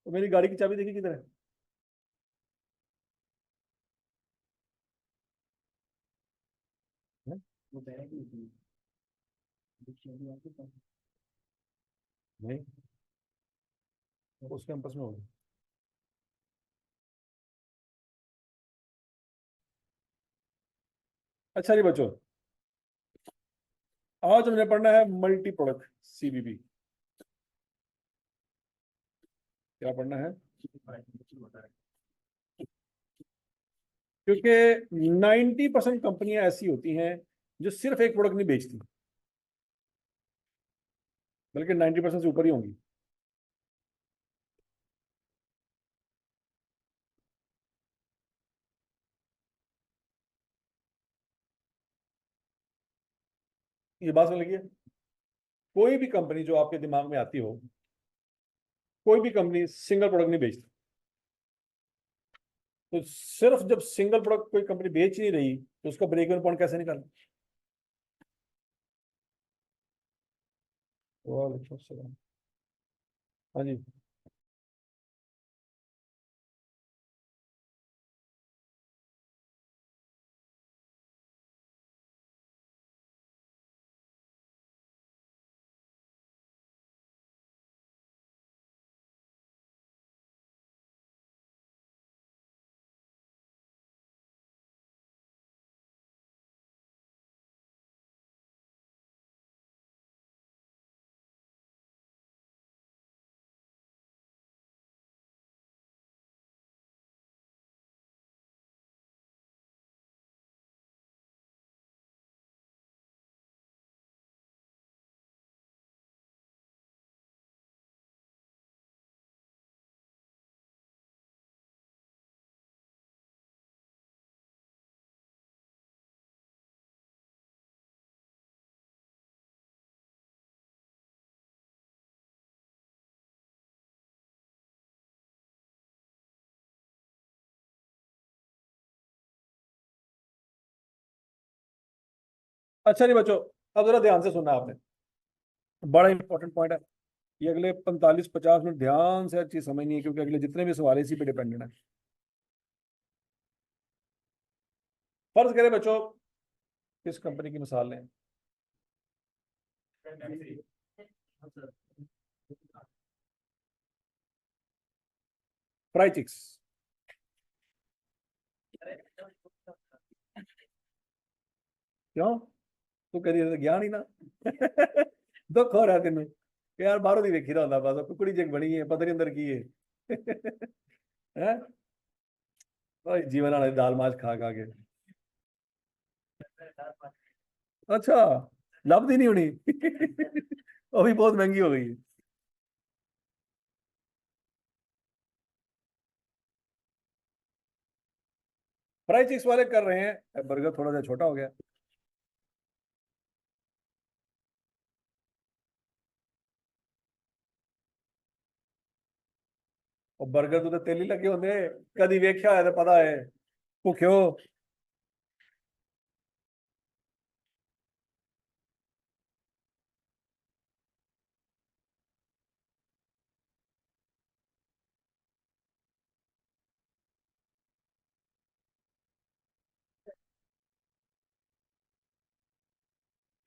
तो मेरी गाड़ी की चाबी देखी किधर है? नहीं, उस कैंपस में होगी। अच्छा जी बच्चों, आज हमने पढ़ना है मल्टी प्रोडक्ट, सीबीबी। क्या पढ़ना है? क्योंकि 90% कंपनियां ऐसी होती हैं जो सिर्फ एक प्रोडक्ट नहीं बेचती, बल्कि 90% से ऊपर ही होंगी। ये बात समझ लगी है? कोई भी कंपनी जो आपके दिमाग में आती हो, कोई भी कंपनी सिंगल प्रोडक्ट नहीं बेचती। तो सिर्फ जब सिंगल प्रोडक्ट कोई कंपनी बेच नहीं रही तो उसका ब्रेक इवन पॉइंट कैसे निकालें? वालेकुम सलाम। हाँ जी। अच्छा नहीं बच्चों, अब जरा ध्यान से सुनना आपने, बड़ा इंपॉर्टेंट पॉइंट है। ये अगले 45-50 मिनट ध्यान से हर चीज समझनी है, क्योंकि अगले जितने भी सवाल इसी पे डिपेंडेंट है। फर्ज करें बच्चों, किस कंपनी की मिसाल लें? प्राइचिक्स। क्यों? तू कदी ज्ञान ही ना दुख हो रहा है तेन कि यार बाहरों की वेखी रहा बस कुकड़ी जग बनी है, पता नहीं अंदर की है हैं? ओए, जीवन वाले दाल माछ खा खा के। अच्छा, लभदी नहीं होनी वो भी बहुत महंगी हो गई है। फ्राई चिक्स वाले कर रहे हैं, बर्गर थोड़ा सा छोटा हो गया। और बर्गर तो तेली लगे होंगे, कदी वेख्या है तो पता है भुखियो।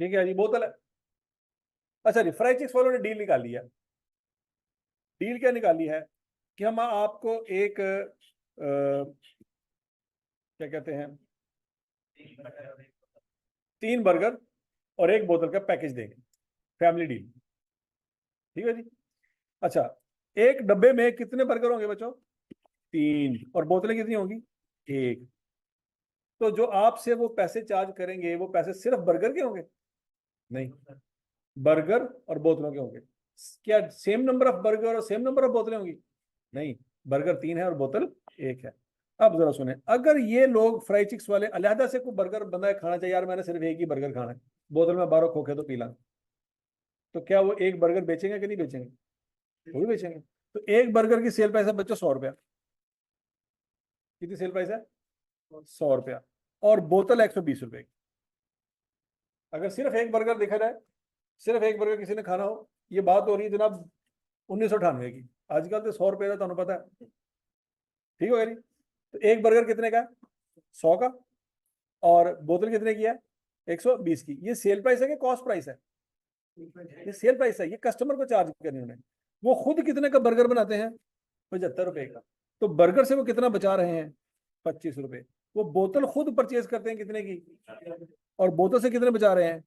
ठीक है जी, बोतल है। अच्छा जी, फ्राई चिक्स वालों ने डील निकाली है। डील क्या निकाली है कि हम आपको एक क्या कहते हैं, 3 बर्गर और एक बोतल का पैकेज देंगे, फैमिली डील। ठीक है जी। अच्छा, एक डब्बे में कितने बर्गर होंगे बच्चों? 3। और बोतलें कितनी होंगी? एक। तो जो आपसे वो पैसे चार्ज करेंगे, वो पैसे सिर्फ बर्गर के होंगे? नहीं, बर्गर और बोतलों के होंगे। क्या सेम नंबर ऑफ बर्गर और सेम नंबर ऑफ बोतलें होंगी? नहीं, बर्गर 3 है और बोतल 1 है। अब जरा सुने, अगर ये लोग फ्राई चिक्स वाले अलहदा से कोई बर्गर बंदा है खाना चाहिए, यार मैंने सिर्फ एक ही बर्गर खाना है, बोतल में 12 खोखे तो पी ला, तो क्या वो एक बर्गर बेचेंगे कि नहीं बेचेंगे? वो भी बेचेंगे। तो एक बर्गर की सेल प्राइस है बच्चों 100 रुपया। कितनी सेल प्राइस है? 100 रुपया। और बोतल 120 रुपए की। अगर सिर्फ एक बर्गर देखा जाए, सिर्फ एक बर्गर किसी ने खाना हो, ये बात हो रही है जनाब 1998 की। आजकल तो 100 रुपए का तुम्हें पता है, ठीक हो गया नहीं? तो एक बर्गर कितने का है? 100 का। और बोतल कितने की है? 120 की। ये सेल प्राइस है कि कॉस्ट प्राइस है? ये सेल प्राइस है, ये कस्टमर को चार्ज करनी उन्हें। वो खुद कितने का बर्गर बनाते हैं? 75 रुपए का। तो बर्गर से वो कितना बचा रहे हैं? 25 रुपए। वो बोतल खुद परचेज करते हैं कितने की, और बोतल से कितने बचा रहे हैं?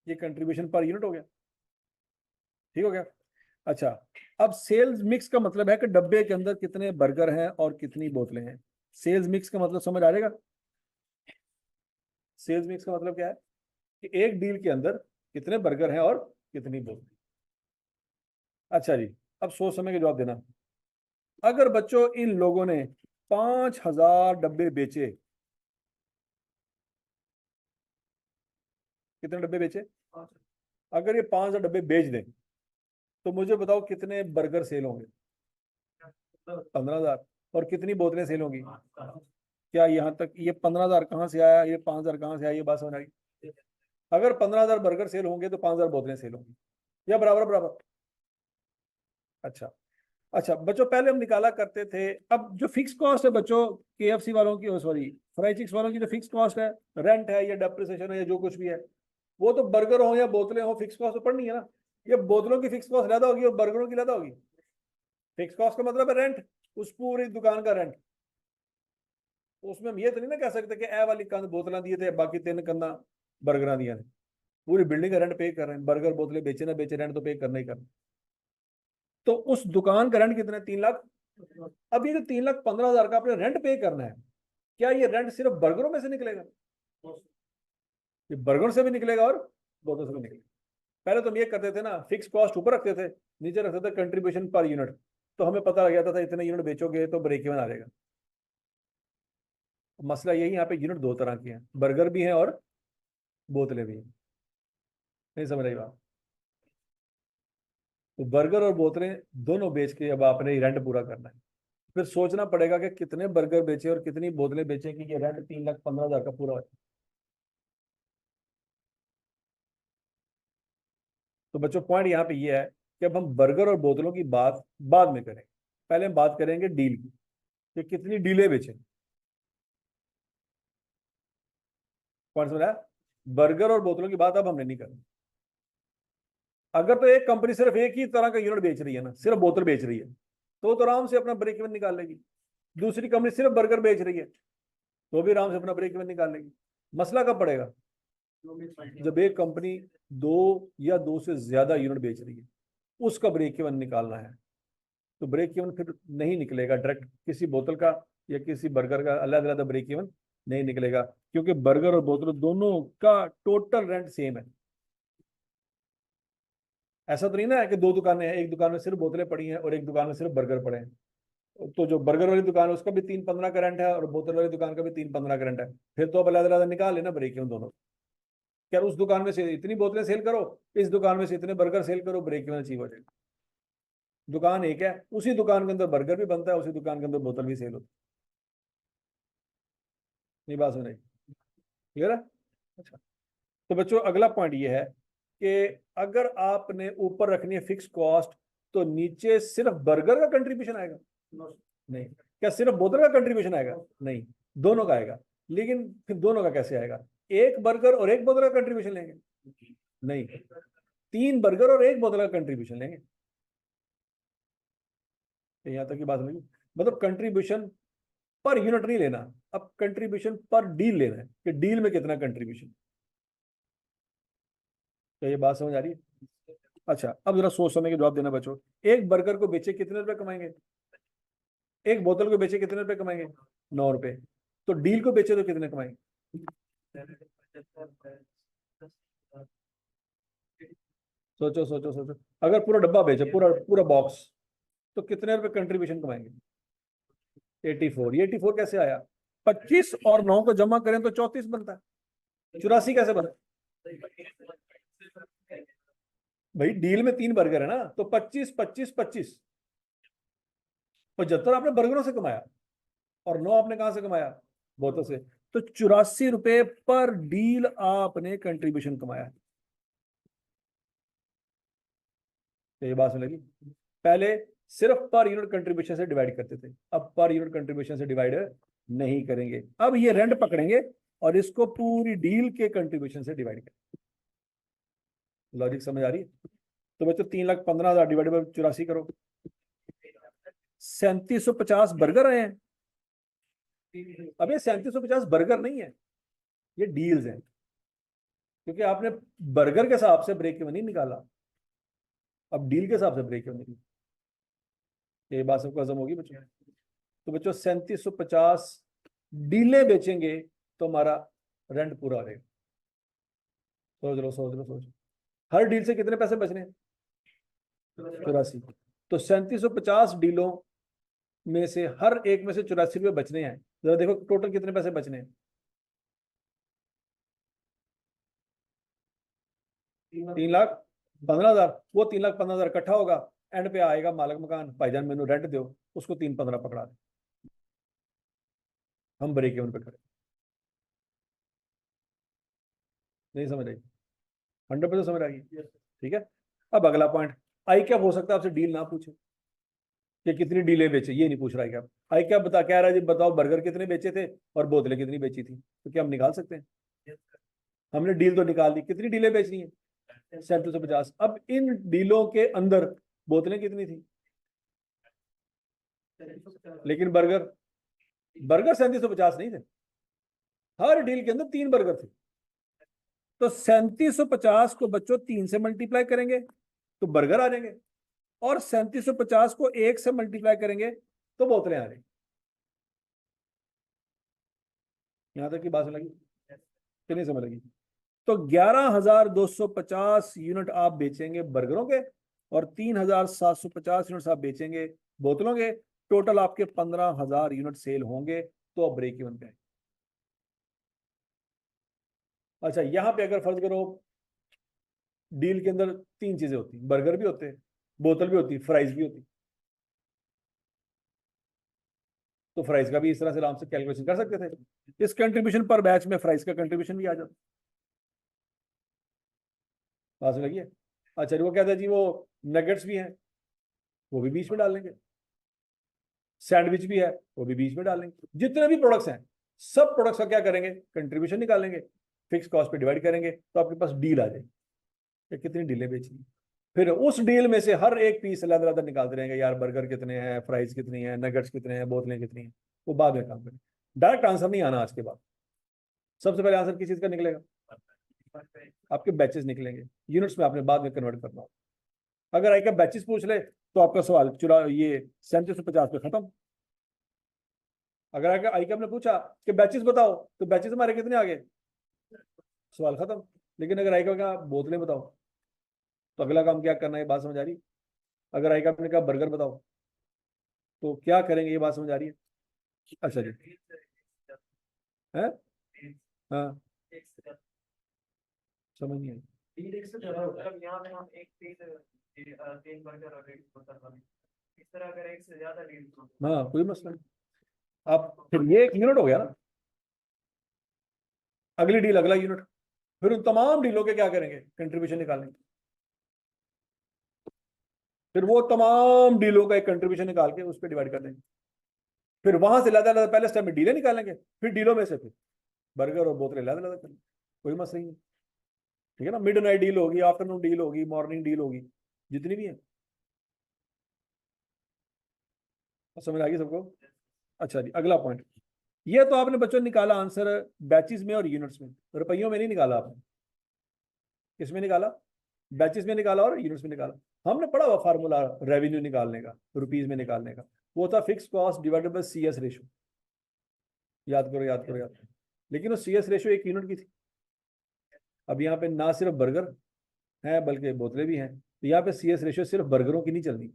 ये कंट्रीब्यूशन पर यूनिट हो गया, ठीक हो गया। अच्छा, अब सेल्स मिक्स का मतलब है कि डब्बे के अंदर कितने बर्गर हैं और कितनी बोतलें हैं। सेल्स मिक्स का मतलब समझ आ जाएगा? सेल्स मिक्स का मतलब क्या है कि एक डील के अंदर कितने बर्गर हैं और कितनी बोतलें। अच्छा जी, अब सोच समझ के जवाब देना। अगर बच्चों इन लोगों ने 5,000 डब्बे बेचे, कितने डब्बे बेचे? अगर ये 5,000 डब्बे बेच दें तो मुझे बताओ कितने बर्गर सेल होंगे? 15,000। और कितनी बोतलें सेल होंगी? क्या यहाँ तक ये 15,000 कहाँ से आया, ये 5,000 कहाँ से आया, ये बात समझ आई? अगर 15,000 बर्गर सेल होंगे तो 5,000 बोतलें सेल होंगी, या बराबर बराबर? अच्छा। अच्छा बच्चों, पहले हम निकाला करते थे, अब जो फिक्स कॉस्ट है बच्चों, केएफसी वालों की, सॉरी फ्राई चिक्स वालों की जो फिक्स कॉस्ट है, रेंट है या डेप्रिसिएशन है या जो कुछ भी है, वो तो बर्गर हो या बोतलें हो, फिक्स कॉस्ट तो पड़नी है ना। ये बोतलों की फिक्स कॉस्ट ज्यादा होगी और बर्गरों की ज्यादा होगी। फिक्स कॉस्ट का मतलब है रेंट, उस पूरी दुकान का रेंट। तो उसमें हम ये तो नहीं ना कह सकते कि ए वाली कंध बोतलें दिए थे, बाकी 3 कंधा बर्गर दिया थे। पूरी बिल्डिंग का रेंट पे कर रहे हैं, बर्गर बोतलें बेचे ना बेचे, रेंट तो पे करना ही करना। तो उस दुकान का रेंट कितना है? 3 लाख। अब ये जो 3,15,000 का आपने रेंट पे करना है, क्या ये रेंट सिर्फ बर्गरों में से निकलेगा? ये बर्गर से भी निकलेगा और बोतल से भी निकलेगा। पहले तो हम ये करते थे ना, फिक्स कॉस्ट ऊपर रखते थे, नीचे रखते थे कंट्रीब्यूशन पर यूनिट। तो हमें पता लग जाता था इतने यूनिट बेचोगे तो ब्रेक इवन आ जाएगा। मसला यही, यहाँ पे यूनिट दो तरह के हैं, बर्गर भी हैं और बोतलें भी हैं। नहीं समझ रही बात? तो बर्गर और बोतलें दोनों बेच के अब आपने रेंट पूरा करना है। फिर सोचना पड़ेगा कि कितने बर्गर बेचे और कितनी बोतलें बेचे कि ये रेंट 3,15,000 का पूरा हो। तो बच्चों पॉइंट यहाँ पे ये है कि अब हम बर्गर और बोतलों की बात बाद में करेंगे। पहले हम बात करेंगे डील की, कि कितनी डीलें बेचे। पॉइंट समझ आया? बर्गर और बोतलों की बात अब हमने नहीं करनी। अगर तो एक कंपनी सिर्फ एक ही तरह का यूनिट बेच रही है ना, सिर्फ बोतल बेच रही है, तो आराम से अपना ब्रेक इवन निकाल लेगी। दूसरी कंपनी सिर्फ बर्गर बेच रही है, तो भी आराम से अपना ब्रेक इवन निकाल लेगी। मसला कब पड़ेगा? जब एक कंपनी दो या दो से ज्यादा यूनिट बेच रही है, उसका ब्रेक इवन निकालना है। तो ब्रेक इवन फिर नहीं निकलेगा डायरेक्ट किसी बोतल का या किसी बर्गर का अलग अलग ब्रेक इवन नहीं निकलेगा, क्योंकि बर्गर और बोतल दोनों का टोटल रेंट सेम है। ऐसा तो नहीं ना है कि दो दुकानें हैं, एक दुकान में सिर्फ बोतलें पड़ी हैं और एक दुकान में सिर्फ बर्गर पड़े हैं। तो जो बर्गर वाली दुकान है उसका भी 3,15 का रेंट है और बोतल वाली दुकान का भी 3,15 का रेंट है। फिर तो अब अलग अलग निकाल लेना ब्रेक इवन दोनों। क्या उस दुकान में से इतनी बोतलें सेल करो, इस दुकान में से इतने बर्गर सेल करो, ब्रेक इवन अचीव हो जाएगा। दुकान एक है, उसी दुकान के अंदर बर्गर भी बनता है, उसी दुकान के अंदर बोतल भी सेल होती है। नहीं बात सुन रही? क्लियर है? अच्छा। तो बच्चों अगला पॉइंट ये है कि अगर आपने ऊपर रखनी है फिक्स कॉस्ट, तो नीचे सिर्फ बर्गर का कंट्रीब्यूशन आएगा? नहीं। क्या सिर्फ बोतल का कंट्रीब्यूशन आएगा? नहीं, दोनों का आएगा। लेकिन फिर दोनों का कैसे आएगा? एक बर्गर और एक बोतल का कंट्रीब्यूशन लेंगे? नहीं, 3 बर्गर और एक बोतल का कंट्रीब्यूशन लेंगे। तो यहां तक की बात समझी? मतलब कंट्रीब्यूशन पर यूनिट नहीं लेना, अब कंट्रीब्यूशन पर डील लेना है कि डील में कितना कंट्रीब्यूशन। तो ये बात समझ आ रही है? अच्छा, अब जरा सोच समझ के जवाब देना बच्चों। एक बर्गर को बेचे कितने रुपए कमाएंगे? एक बोतल को बेचे कितने रुपए कमाएंगे? 9 रुपए। तो डील को बेचे तो कितने कमाएंगे? सोचो सोचो सोचो। अगर पूरा डब्बा बेचे, पूरा पूरा बॉक्स, तो कितने रुपए कंट्रीब्यूशन कमाएंगे? 84। ये 84 कैसे आया? 25 और 9 को जमा करें तो 34 बनता है। 84 कैसे बना? भाई डील में 3 बर्गर है ना, तो 25 25 25। 75 आपने बर्गरों से कमाया और 9 आपने कहां से कमाया? बोतल से। तो 84 रुपए पर डील आपने कंट्रीब्यूशन कमाया। तो ये बात समझ लगी। पहले सिर्फ पर यूनिट कंट्रीब्यूशन से डिवाइड करते थे, अब पर यूनिट कंट्रीब्यूशन से डिवाइड नहीं करेंगे। अब ये रेंट पकड़ेंगे और इसको पूरी डील के कंट्रीब्यूशन से डिवाइड करेंगे। लॉजिक समझ आ रही है? तो बच्चों 3,15,000 डिवाइड बाय 84 करो। 3750 बर्गर आए हैं। अब ये 3750 बर्गर नहीं है, ये डील्स हैं, क्योंकि आपने बर्गर के हिसाब से ब्रेक इवन नहीं निकाला, अब डील के हिसाब से ब्रेक इवन निकाला। ये बात सबको हजम होगी बच्चों? तो बच्चों 3750 डीलें बेचेंगे तो हमारा रेंट पूरा रहेगा। सोच लो सोच लो सोच लो, हर डील से कितने पैसे बचने हैं? 84। तो 3750 डीलों में से हर एक में से 84 रुपये बचने हैं। जरा देखो टोटल कितने पैसे बचने हैं? 3,15,000। वो 3,15,000 इकट्ठा होगा, एंड पे आएगा मालिक मकान, भाईजान मैंने रेंट दो, उसको 3,15 पकड़ा दे, हम ब्रेक इवन पे खड़े। नहीं समझ आई? 100% समझ आ गई? ठीक है। अब अगला पॉइंट, आई क्या हो सकता है आपसे डील ना पूछे कि कितनी डीलें बेचे, ये नहीं पूछ रहा है क्या? आई क्या बता, कह रहा है जी बताओ बर्गर कितने बेचे थे और बोतलें कितनी बेची थी, तो क्या हम निकाल सकते हैं? हमने डील तो निकाल दी, कितनी डीलें बेचनी है? 3750। अब इन डीलों के अंदर बोतलें कितनी थी? लेकिन बर्गर, बर्गर 3750 नहीं थे, हर डील के अंदर 3 बर्गर थे। तो 3750 को बच्चों 3 से मल्टीप्लाई करेंगे तो बर्गर आ जाएंगे, और 3750 को 1 से मल्टीप्लाई करेंगे तो बोतलें आ जाएंगी। यहां तक की बात समझ लगी कि नहीं समझ लगी? तो 11,250 यूनिट आप बेचेंगे बर्गरों के, और 3,750 यूनिट आप बेचेंगे बोतलों के। टोटल आपके 15,000 यूनिट सेल होंगे, तो अब ब्रेक इवन पे आएंगे। अच्छा, यहां पे अगर फर्ज करो डील के अंदर 3 चीजें होती, बर्गर भी होते हैं, बोतल भी होती, फ्राइज भी होती, तो फ्राइज का भी इस तरह से आराम से कैलकुलेशन कर सकते थे। इस कंट्रीब्यूशन पर बैच में फ्राइज का कंट्रीब्यूशन भी आ जाता। बात समझ लगी है? अच्छा, वो कहता है जी वो नगेट्स भी हैं, वो भी बीच में डाल लेंगे, सैंडविच भी है वो भी बीच में डालेंगे, जितने भी प्रोडक्ट्स हैं सब प्रोडक्ट्स का क्या करेंगे? कंट्रीब्यूशन निकालेंगे, फिक्स कॉस्ट पे डिवाइड करेंगे, तो आपके पास डील आ जाएगी कि कितनी डीलें बेची। फिर उस डील में से हर एक पीस अलग अलग निकालते रहेंगे, यार बर्गर कितने हैं, फ्राइज कितनी है, नगेट्स कितने हैं, बोतलें कितनी हैं, वो बाद में काम करेंगे। डायरेक्ट आंसर नहीं आना आज के बाद। सबसे पहले आंसर किस चीज का निकलेगा? आपके बैचेस निकलेंगे, यूनिट्स में आपने बाद में कन्वर्ट करना हो। अगर आई का बैचेस पूछ ले तो आपका सवाल चुरा ये 3750 पे खत्म। अगर आई का आपने पूछा कि बैचेस बताओ, तो बैचेस हमारे कितने आ गए, सवाल खत्म। लेकिन अगर आई का कहा बोतलें बताओ, तो अगला काम क्या करना है, बात समझ आ रही? अगर आई का आपने कहा बर्गर बताओ, तो क्या करेंगे, ये बात समझ आ रही है? अच्छा जी, है, हाँ, समझ नहीं आई। मतलब यहाँ पे हम एक पीस तीन बर्गर और एक बोतल वाली, इस तरह अगर एक से ज्यादा डील हाँ कोई मसला नहीं। आप फिर ये एक यूनिट हो गया ना, अगली डील अगला यूनिट, फिर उन तमाम डीलों के क्या करेंगे? कंट्रीब्यूशन निकालेंगे। फिर वो तमाम डीलों का एक कंट्रीब्यूशन निकाल के उस पर डिवाइड कर देंगे। फिर वहां से ज्यादा ज्यादा पहले स्टेप में डीलें निकालेंगे, फिर डीलों में से फिर बर्गर और बोतलें ज्यादा ज्यादा करेंगे, कोई मसला नहीं है। ठीक है ना? मिड नाइट डील होगी, आफ्टरनून डील होगी, मॉर्निंग डील होगी, जितनी भी है। समझ आ गई सबको? अच्छा जी, अगला पॉइंट, ये तो आपने बच्चों निकाला आंसर बैचेस में और यूनिट्स में, रुपयों में नहीं निकाला आपने। किसमें निकाला? बैचेस में निकाला और यूनिट्स में निकाला। हमने पढ़ा हुआ फार्मूला रेवेन्यू निकालने का, रुपीज में निकालने का, वो था fix cost divided bye CS ratio. याद करो याद करो याद करो। लेकिन वो CS रेशो एक यूनिट की थी। अब यहाँ पे ना सिर्फ बर्गर है बल्कि बोतलें भी हैं, तो यहाँ पे CS रेशो सिर्फ बर्गरों की नहीं चलनी,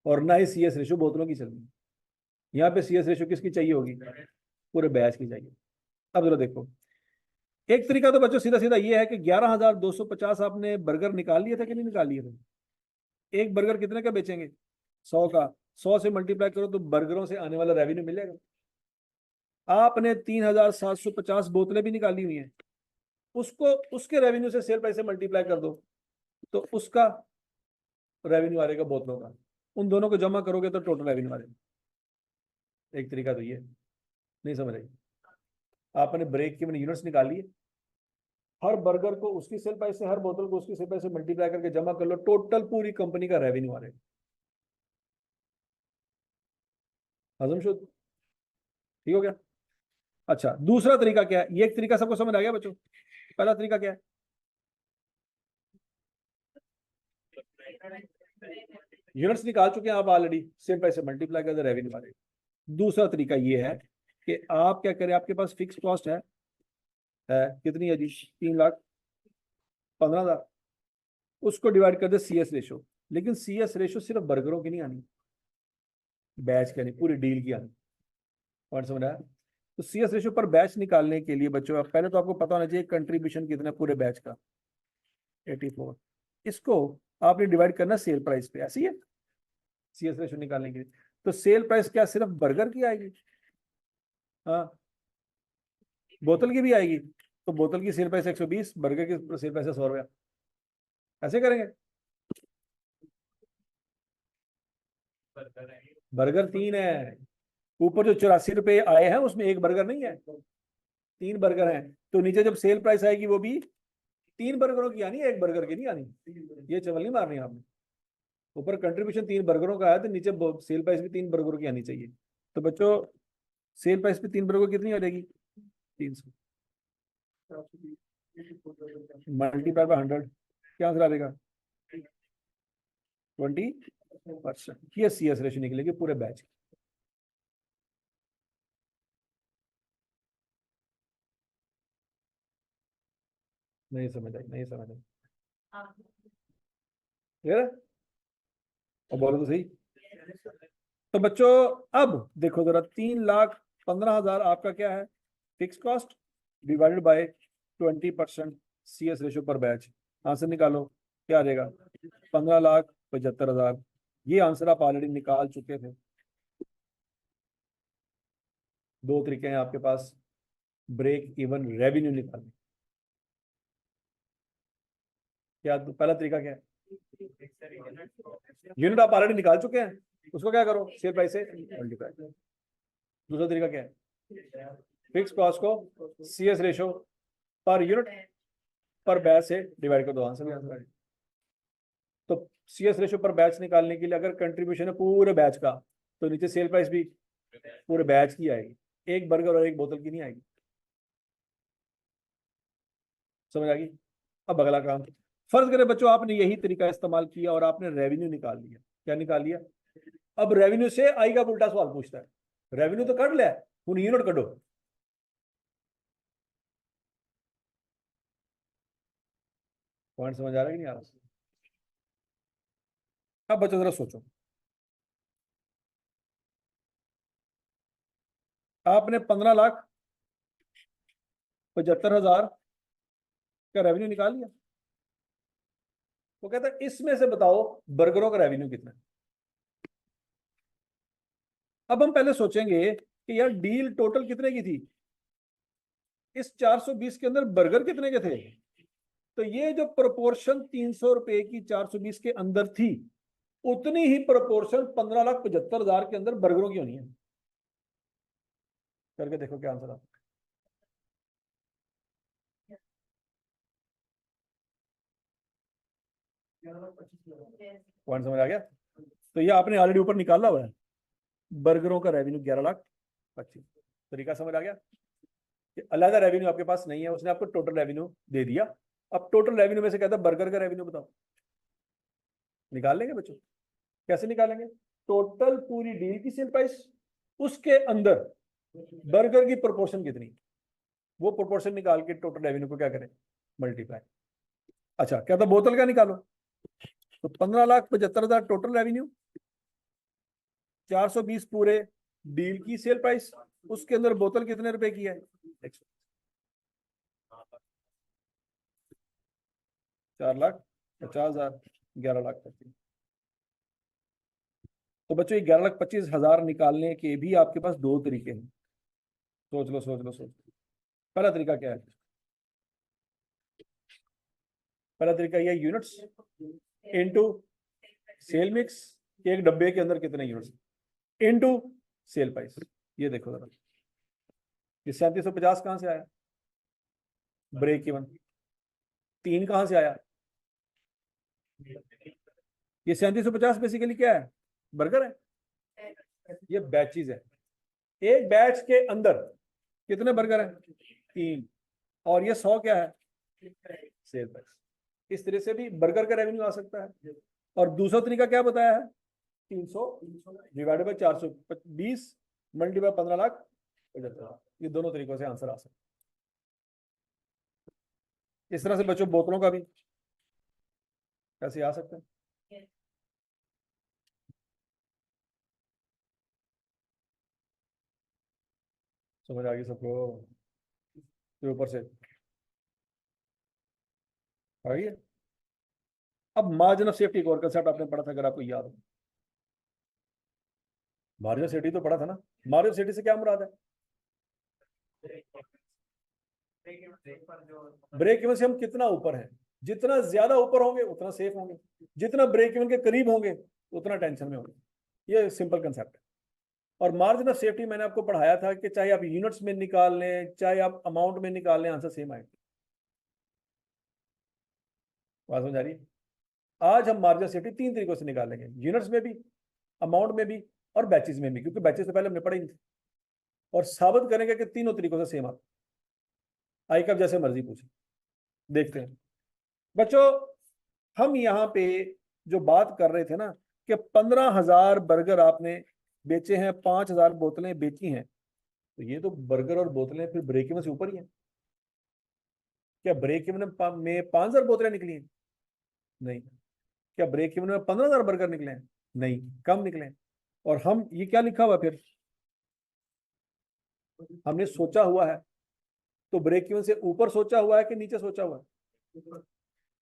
और ना ही CS रेशो बोतलों की चलनी। यहाँ पे CS रेशो किसकी चाहिए होगी? पूरे बैच की चाहिए। अब जरा देखो, एक तरीका तो बच्चों सीधा सीधा ये है कि 11,250 आपने बर्गर निकाल लिए थे कि नहीं निकाल लिए थे? एक बर्गर कितने का बेचेंगे? 100 का। 100 से मल्टीप्लाई करो तो बर्गरों से आने वाला रेवेन्यू मिलेगा। आपने 3,750 बोतलें भी निकाली हुई हैं, उसको उसके रेवेन्यू से सेल प्राइस से मल्टीप्लाई कर दो, तो उसका रेवेन्यू आ रहेगा बोतलों का, उन दोनों को जमा करोगे तो टोटल रेवेन्यू आ रहेगा। एक तरीका तो ये नहीं समझ आई। आपने ब्रेक की मैंने यूनिट्स निकाली है, हर बर्गर को उसकी सेल प्राइस से, हर बोतल को उसकी सेल प्राइस से मल्टीप्लाई करके जमा कर लो, टोटल पूरी कंपनी का रेवेन्यू आ रहेगा। हजम शुद्ध, ठीक हो गया। अच्छा, दूसरा तरीका क्या है, ये एक तरीका सबको समझ आ गया बच्चों। पहला तरीका क्या है, यूनिट्स निकाल चुके हैं आप ऑलरेडी, सेल प्राइस से मल्टीप्लाई कर रेवेन्यू आ रहेगा। दूसरा तरीका ये है कि आप क्या करें, आपके पास फिक्स कॉस्ट है कितनी है जी, 3,15,000, उसको डिवाइड कर दे सी एस रेशो। लेकिन सी एस रेशो सिर्फ बर्गरों की नहीं आनी, बैच की आनी, पूरी डील की आनी। पॉइंट समझ आया। तो C S ratio per batch निकालने के लिए बच्चों पहले तो आपको पता होना चाहिए कंट्रीब्यूशन कितना है पूरे बैच का, 84। इसको आपने डिवाइड करना सेल प्राइस पे, ऐसी है सी एस रेशो निकालने के लिए। तो सेल प्राइस क्या सिर्फ बर्गर की आएगी, हाँ बोतल की भी आएगी। तो बोतल की सेल प्राइस 120, बर्गर की सेल प्राइस 100 रुपया, ऐसे करेंगे। बर्गर 3 है, ऊपर जो 84 रुपए आए हैं उसमें एक बर्गर नहीं है, 3 बर्गर हैं। तो नीचे जब सेल प्राइस आएगी वो भी 3 बर्गरों की आनी है, एक बर्गर की नहीं आनी। ये चवल नहीं मारनी आपने। ऊपर कंट्रीब्यूशन 3 बर्गरों का है तो नीचे सेल प्राइस भी 3 बर्गरों की आनी चाहिए। तो बच्चों सेल प्राइस पे 3 बर्गर कितनी हो जाएगी, 300 मल्टीप्लाई बाय 100, क्या आंसर आएगा, 20%। ये सी एस रेशो निकलेगी पूरे बैच की। नहीं समझ आई, नहीं समझ आई, क्लियर है? और बोलो तो सही। तो बच्चों अब देखो जरा, 3,15,000 आपका क्या है, fix cost divided by 20% C S ratio per batch. Answer निकालो, क्या आ जाएगा, 15,75,000। ये आंसर आप ऑलरेडी निकाल चुके थे। दो तरीके हैं आपके पास ब्रेक इवन रेवेन्यू निकालने। क्या पहला तरीका क्या है, यूनिट आप ऑलरेडी निकाल चुके हैं, उसको क्या करो सेल प्राइस से मल्टीप्लाई। दूसरा तरीका क्या है, फिक्स कॉस्ट को C S ratio per unit per batch से डिवाइड कर दो, आंसर भी आंसर। तो C S ratio per batch निकालने के लिए अगर कंट्रीब्यूशन है पूरे बैच का, तो नीचे सेल प्राइस भी पूरे बैच की आएगी, एक बर्गर और एक बोतल की नहीं आएगी। समझ आ गई। अब अगला काम, फर्ज करें बच्चों आपने यही तरीका इस्तेमाल किया और आपने रेवेन्यू निकाल लिया। क्या निकाल लिया, अब रेवेन्यू से आई का उल्टा सवाल पूछता है, रेवेन्यू तो कर लिया, हूं यूनिट कटो। पॉइंट समझ आ रहा है कि नहीं आ रहा। अब बच्चों जरा सोचो, आपने 15,75,000 का रेवेन्यू निकाल लिया। वो कहता है इसमें से बताओ बर्गरों का रेवेन्यू कितना है। अब हम पहले सोचेंगे कि यार डील टोटल कितने की थी, इस 420 के अंदर बर्गर कितने के थे। तो ये जो प्रोपोर्शन 300 रुपए की 420 के अंदर थी, उतनी ही प्रोपोर्शन 15,75,000 के अंदर बर्गरों की होनी है। करके देखो क्या आंसर आता है। पॉइंट समझ आ गया। तो ये आपने ऑलरेडी ऊपर निकाला हुआ है, बर्गरों का रेवेन्यू 11,25,000। तरीका समझ आ गया कि अलग रेवेन्यू आपके पास नहीं है, उसने आपको टोटल रेवेन्यू दे दिया। अब टोटल रेवेन्यू में से कहता है बर्गर का रेवेन्यू बताओ। निकाल लेंगे बच्चों, कैसे निकालेंगे, टोटल पूरी डील की सेल प्राइस, उसके अंदर बर्गर की प्रोपोर्शन कितनी, वो प्रोपोर्शन निकाल के टोटल रेवेन्यू को क्या करें, मल्टीप्लाई। अच्छा क्या था, बोतल का निकालो। तो 15,75,000 टोटल रेवेन्यू, 420 पूरे डील की सेल प्राइस, उसके अंदर बोतल कितने रुपए की है, 4,50,000, 11,25,000। तो बच्चों ये 11,25,000 निकालने के भी आपके पास दो तरीके हैं। सोच लो सोच लो सोच लो। पहला तरीका क्या है, पहला तरीका ये यूनिट्स इनटू सेल मिक्स एक डब्बे के अंदर कितने यूनिट्स इनटू सेल प्राइस। ये देखो जरा, ये 3750 कहां से आया? Break even. 3 कहां से आया? ये 3750 बेसिकली क्या है? बर्गर है। ये बैचेज है। एक बैच के अंदर कितने बर्गर हैं? 3। और ये 100 क्या है? Sale price. इस तरह से भी बर्गर का रेवेन्यू आ सकता है। और दूसरा तरीका क्या बताया है? 300 डिवाइडेड बाई 420 मल्टीप्लाई 15 लाख 75। ये दोनों तरीकों से आंसर आ सकता है। इस तरह से बच्चों बोतलों का भी कैसे आ सकता है? समझ आ गई सबको? ये ऊपर से आ गई है। अब मार्जिन ऑफ सेफ्टी एक और कंसेप्ट आपने पढ़ा था, अगर आपको याद हो। मार्जिन ऑफ सेफ्टी तो पढ़ा था ना। मार्जिन ऑफ सेफ्टी से क्या मुराद है? ब्रेक इवन से हम कितना ऊपर हैं। जितना ज्यादा ऊपर होंगे उतना सेफ होंगे, जितना ब्रेक इवन के करीब होंगे उतना टेंशन में होंगे। ये सिंपल कंसेप्ट है। और मार्जिन ऑफ सेफ्टी मैंने आपको पढ़ाया था कि चाहे आप यूनिट्स में निकाल लें, चाहे आप अमाउंट में निकाल लें, आंसर सेम आएगा। बात समझ आ रही है? आज हम मार्जिन ऑफ सेफ्टी 3 तरीकों से निकालेंगे, यूनिट्स में भी, अमाउंट में भी, और बैचेज में भी, क्योंकि बैचेज से पहले हमने पढ़े नहीं थे। और साबित करेंगे कि तीनों तरीकों से सेम आता। आई कब जैसे मर्जी पूछे, देखते हैं बच्चों। हम यहाँ पे जो बात कर रहे थे ना कि 15,000 बर्गर आपने बेचे हैं, 5,000 बोतलें बेची हैं, तो ये तो बर्गर और बोतलें फिर ब्रेक इवन से ऊपर ही हैं। क्या ब्रेक इवन में 5,000 बोतलें निकली हैं? नहीं। क्या ब्रेक इवन में 15,000 बर्गर निकले हैं? नहीं, कम निकले हैं। और हम ये क्या लिखा हुआ फिर? हमने सोचा हुआ है, तो ब्रेक इवन से ऊपर सोचा हुआ है कि नीचे सोचा हुआ है?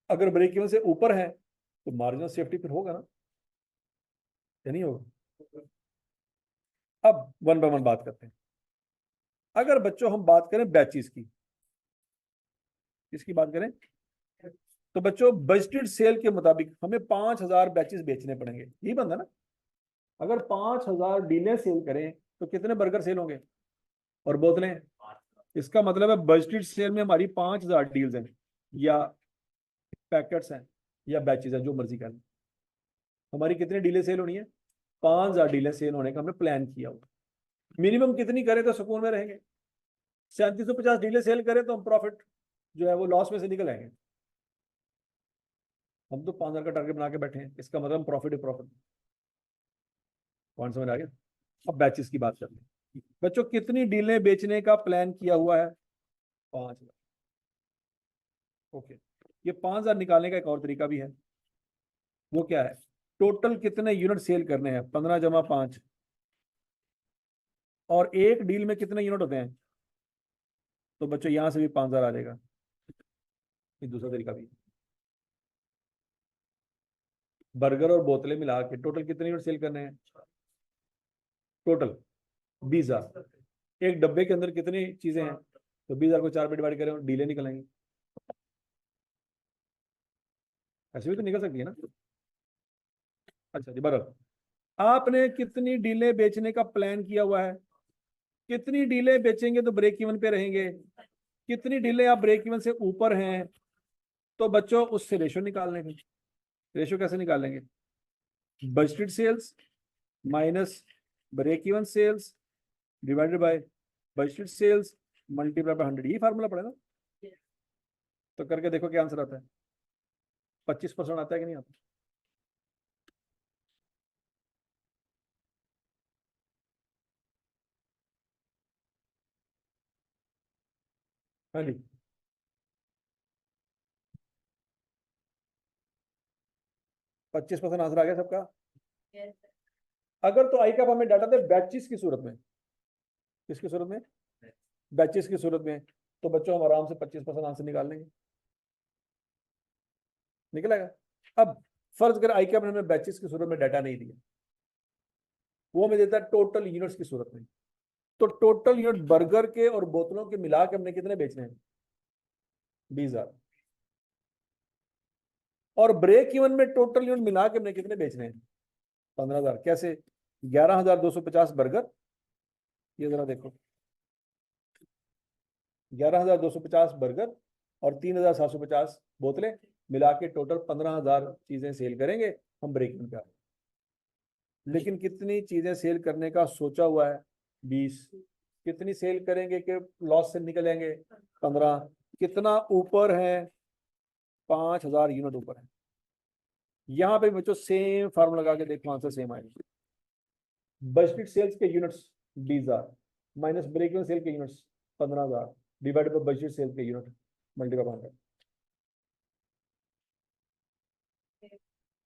अगर ब्रेक इवन से ऊपर है तो मार्जिन ऑफ सेफ्टी फिर होगा ना, या नहीं होगा? अब वन बाय वन बात करते हैं। अगर बच्चों हम बात करें बैचेस की, किसकी बात करें? तो बच्चों बजटेड सेल के मुताबिक हमें 5,000 बैचेस बेचने पड़ेंगे, यही बनता ना। अगर 5,000 डीलें सेल करें तो कितने बर्गर सेल होंगे और बोतलें? इसका मतलब है बजटेड सेल में हमारी 5,000 डील्स हैं, या पैकेट्स हैं, या बैचेस हैं, जो मर्जी कर लें। हमारी कितनी डीलें सेल होनी है? 5,000 डीलें सेल होने का हमने प्लान किया हुआ। मिनिमम कितनी करें तो सुकून में रहेंगे? 3750 डीलें सेल करें तो हम प्रॉफिट जो है वो लॉस में से निकल आएंगे। हम तो 5,000 का टारगेट बना के बैठे हैं, इसका मतलब प्रॉफिट है प्रॉफिट। पॉइंट समझ आ गया? अब बैचेस की बात करते हैं। बच्चों कितनी डीलें बेचने का प्लान किया हुआ है? 5,000। ओके, ये 5,000 निकालने का एक और तरीका भी है। वो क्या है? टोटल कितने यूनिट सेल करने हैं? 15 जमा 5। और एक डील में कितने यूनिट होते हैं? तो बच्चों यहां से भी 5,000 आ जाएगा। ये दूसरा तरीका भी है। बर्गर और बोतलें मिला के टोटल कितने यूनिट सेल करने हैं? टोटल 20,000। एक डब्बे के अंदर कितनी चीजें हैं? तो 20,000 को 4 पे डिवाइड करें, डीलें निकलेंगी। ऐसे भी तो निकल सकती है ना। अच्छा जी, बराबर। आपने कितनी डीलें बेचने का प्लान किया हुआ है? कितनी डीलें बेचेंगे तो ब्रेक इवन पे रहेंगे? कितनी डीलें आप ब्रेक इवन से ऊपर हैं? तो बच्चों उससे रेशो निकाल लेंगे। रेशो कैसे निकालेंगे? Budgeted sales minus break even sales divided by budgeted sales multiply by 100। ये फार्मूला पड़ेगा। तो करके देखो क्या आंसर आता है। 25% आता है कि नहीं आता? हाँ जी, 25% आंसर आ गया सबका। अगर तो आई का हमें डाटा दे बैचेस की सूरत में, किसकी सूरत में? बैचेस की सूरत में, तो बच्चों हम आराम से 25% आंसर निकाल लेंगे। निकलेगा। अब फर्ज कर आई कैप ने हमें बैचेस की सूरत में डाटा नहीं दिया, वो हमें देता है टोटल यूनिट्स की सूरत में। तो टोटल यूनिट बर्गर के और बोतलों के मिला के हमने कितने बेचने हैं? 20,000। और ब्रेक इवन में टोटल यूनिट मिला के हमने कितने बेचने हैं? 15,000। कैसे? 11,250 बर्गर, ये जरा देखो, 11,250 बर्गर और 3,750 बोतलें मिला के टोटल 15,000 चीजें सेल करेंगे हम ब्रेक इवन पे। लेकिन कितनी चीजें सेल करने का सोचा हुआ है? 20। कितनी सेल करेंगे कि लॉस से निकलेंगे? 15। कितना ऊपर है? 5,000 यूनिट ऊपर है। यहां पे बच्चों सेम फार्मूला लगा के देखो, आंसर सेम आएगा। बजटेड सेल्स के units 20,000 minus break even sale के units 15,000 divided by budgeted sale के यूनिट मल्टीप्लाई बाय 100।